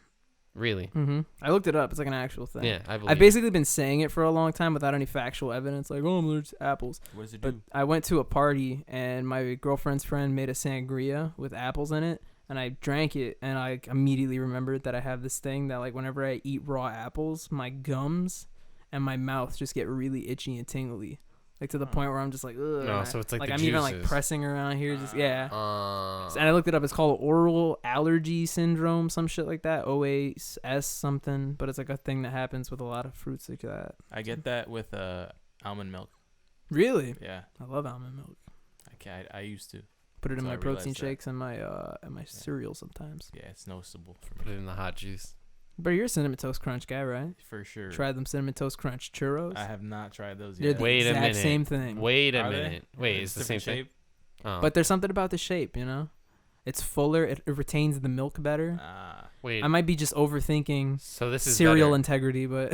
Really? Mm-hmm. I looked it up. It's like an actual thing. Yeah, I believe. I've basically been saying it for a long time without any factual evidence. Like, oh, I'm allergic to apples. What does it But do? I went to a party and my girlfriend's friend made a sangria with apples in it, and I drank it, and I immediately remembered that I have this thing that like whenever I eat raw apples, my gums and my mouth just get really itchy and tingly. like to the point where I'm just like, ugh. No, so it's like the I'm even like juices. pressing around here, just yeah. And And I looked it up. It's called oral allergy syndrome, some shit like that. OAS something, but it's like a thing that happens with a lot of fruits like that. I get that with almond milk. Really? Yeah, I love almond milk. I used to. Put it in So my I protein realized that. shakes and my cereal sometimes. Yeah, it's noticeable for put me. it in the hot juice. But you're a cinnamon toast crunch guy, right? For sure. Try them cinnamon toast crunch churros. I have not tried those They're yet. the Wait a exact minute. same thing. Wait a Are they? minute. Wait, it's the same Different thing. Oh. But there's something about the shape, you know? It's fuller. It retains the milk better. Wait. I might be just overthinking So this is cereal better. integrity, but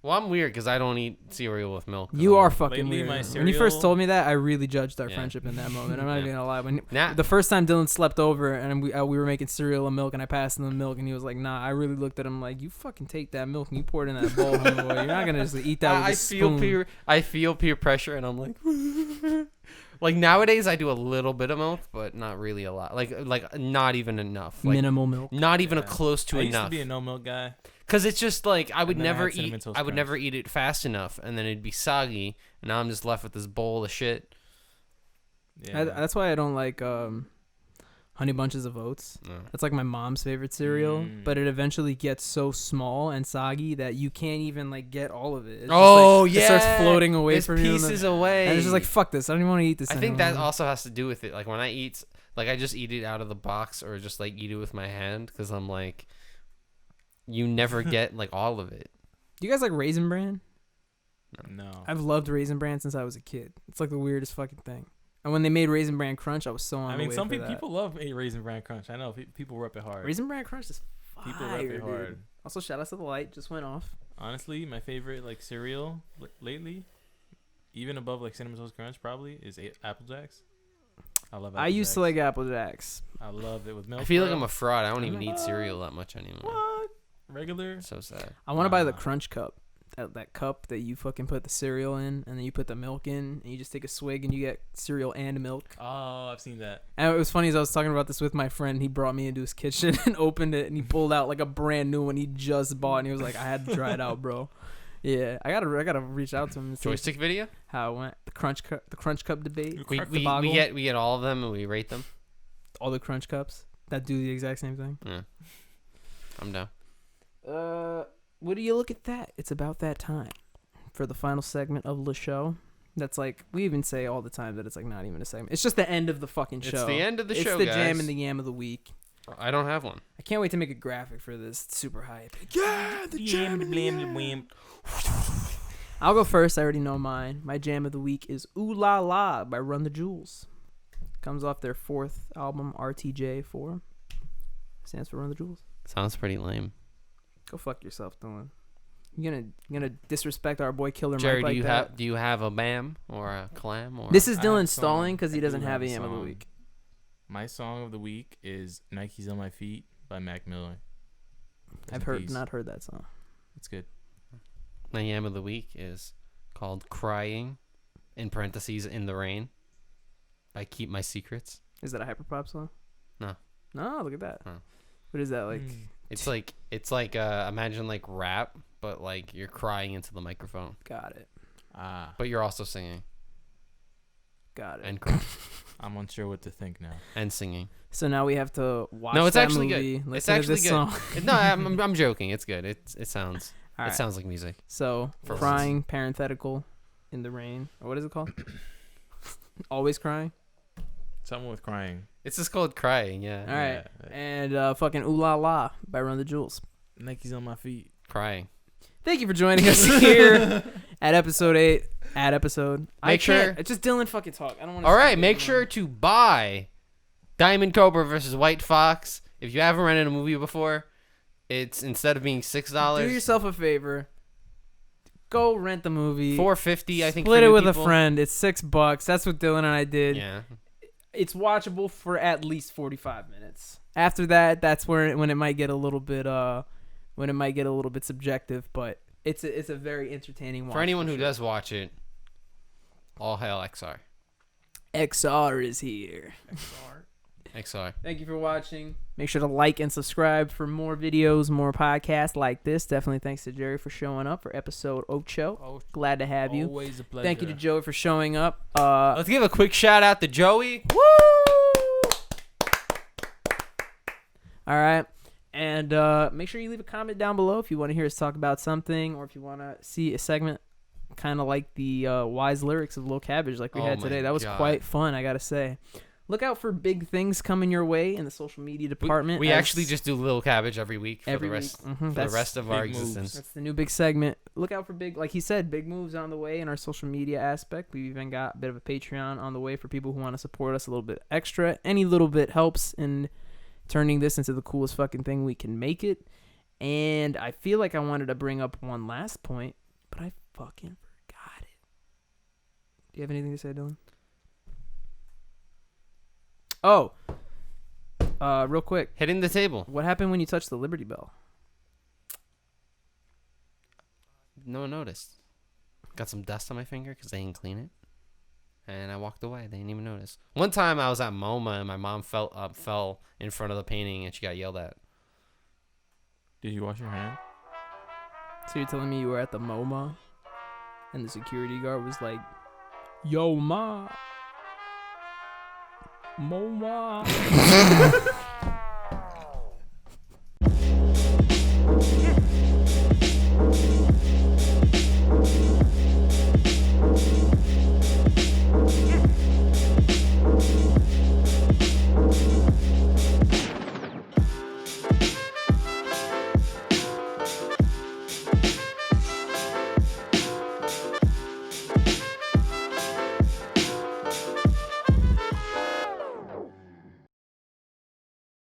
Well, I'm weird because I don't eat cereal with milk. you are fucking Lately, weird. my When you first cereal- told me that, I really judged our Yeah. friendship in that moment. I'm not Yeah. even gonna lie. When Nah. the first time Dylan slept over and we were making cereal and milk, and I passed him the milk, and he was like, "Nah." I really looked at him like, "You fucking take that milk and you pour it in that bowl, homeboy. You're not gonna just eat that with a spoon." I feel peer pressure, and I'm like, like nowadays I do a little bit of milk, but not really a lot. Like not even enough. Like Minimal milk. not even a Yeah. close to I used enough. to be a no milk guy. Because it's just like I would And then I never had Cinnamon eat. Toast I would Crunch. never eat it fast enough, and then it'd be soggy, and now I'm just left with this bowl of shit. Yeah. That's why I don't like honey bunches of oats. No. That's like my mom's favorite cereal, Mm. but it eventually gets so small and soggy that you can't even like get all of it. It's Oh just, like, yeah, it starts floating away There's from you. pieces away. And it's just like, fuck this. I don't even want to eat this. I think that anymore. also has to do with it. Like when I eat, like I just eat it out of the box or just like eat it with my hand because I'm like, you never get like all of it. Do you guys like Raisin Bran? No. I've loved Raisin Bran since I was a kid. It's like the weirdest fucking thing. And when they made Raisin Bran Crunch, I was so on I the mean, way some for that. people love a Raisin Bran Crunch. I know people rep it hard. Raisin Bran Crunch is fire, People rep it dude. hard. Also, shout out to the light. Just went off. Honestly, my favorite like cereal lately, even above like Cinnamon Toast Crunch, probably is Apple Jacks. I love. Apple I used to Jacks. like Apple Jacks. I love it with milk. I feel like bro. I'm a fraud. I don't even eat cereal that much anymore. What? Regular? So sad. I want to buy the Nah. Crunch Cup. That cup that you fucking put the cereal in, and then you put the milk in, and you just take a swig, and you get cereal and milk. Oh, I've seen that. And it was funny as I was talking about this with my friend. He brought me into his kitchen and opened it, and he pulled out like a brand new one he just bought, and he was like, "I had to try it out, bro." Yeah, I gotta reach out to him. And see Joystick video. how it went. The Crunch Cup debate. We, Crack the we boggle. get all of them and we rate them. all the Crunch Cups that do the exact same thing. Yeah, I'm down. What do you look at that? It's about that time for the final segment of the show. That's like, we even say all the time that it's like not even a segment. It's just the end of the fucking show. It's the end of the show, It's the guys. jam and the yam of the week. I don't have one. I can't wait to make a graphic for this. It's super hype. Yeah, the jam and the yam. I'll go first. I already know mine. My jam of the week is Ooh La La by Run the Jewels. Comes off their fourth album, RTJ4. Stands for Run the Jewels. Sounds pretty lame. Go fuck yourself, Dylan. You gonna disrespect our boy Killer Jerry, Mike like that? do you have a bam or a clam or? This is I have Dylan a stalling song. because he I doesn't do have a have a yam of the song. week. My song of the week is Nike's on My Feet by Mac Miller. Rest I've in peace. not heard that song. It's good. My yam of the week is called "Crying," in parentheses "in the rain," by Keep My Secrets. Is that a hyperpop song? No. No, look at that. Huh. What is that like? It's like imagine like rap, but like you're crying into the microphone, Got it. but you're also singing Got it. and crying I'm unsure what to think now. and singing. So now we have to watch. No, it's that actually movie, good. listen It's to actually this good. song. No, I'm joking. It's good. It sounds All it right. sounds like music. So For crying, parenthetical, in the rain. Or what is it called? Always crying. Something with crying. It's just called "Crying." All Yeah, right. And fucking Ooh La La by Run the Jewels. Nike's on My Feet. crying. Thank you for joining us here at episode 8. At episode. Make sure- It's just Dylan fucking talk. I don't want. All right, make sure to buy Diamond Cobra versus White Fox. If you haven't rented a movie before, it's instead of being Do $6, yourself a favor. Go rent the movie. $4.50. I think. Split for it new with people. a friend. It's $6. That's what Dylan and I did. Yeah. It's watchable for at least 45 minutes. After that, that's when it might get a little bit subjective, but it's a very entertaining watch. For anyone who sure. does watch it, all hail XR. XR is here. XR. Thank you for watching. Make sure to like and subscribe for more videos, more podcasts like this. Definitely thanks to Jerry for showing up for episode 8. Glad to have you. Always a pleasure. Thank you to Joey for showing up. Let's give a quick shout out to Joey. Woo! All right. And make sure you leave a comment down below if you want to hear us talk about something, or if you want to see a segment kind of like the wise lyrics of Lil Cabbage like we had today. That was quite fun, I got to say. Look out for big things coming your way in the social media department. We actually just do Lil Cabbage every week for the rest of our existence. That's the new big segment. Look out for big, like he said, big moves on the way in our social media aspect. We've even got a bit of a Patreon on the way for people who want to support us a little bit extra. Any little bit helps in turning this into the coolest fucking thing we can make it. And I feel like I wanted to bring up one last point, but I fucking forgot it. Do you have anything to say, Dylan? Oh, real quick. Hitting the table. What happened when you touched the Liberty Bell? No one noticed. Got some dust on my finger because they didn't clean it. And I walked away. They didn't even notice. One time I was at MoMA and my mom fell in front of the painting and she got yelled at. Did you wash your hand? So you're telling me you were at the MoMA and the security guard was like, "Yo, ma. MoMA."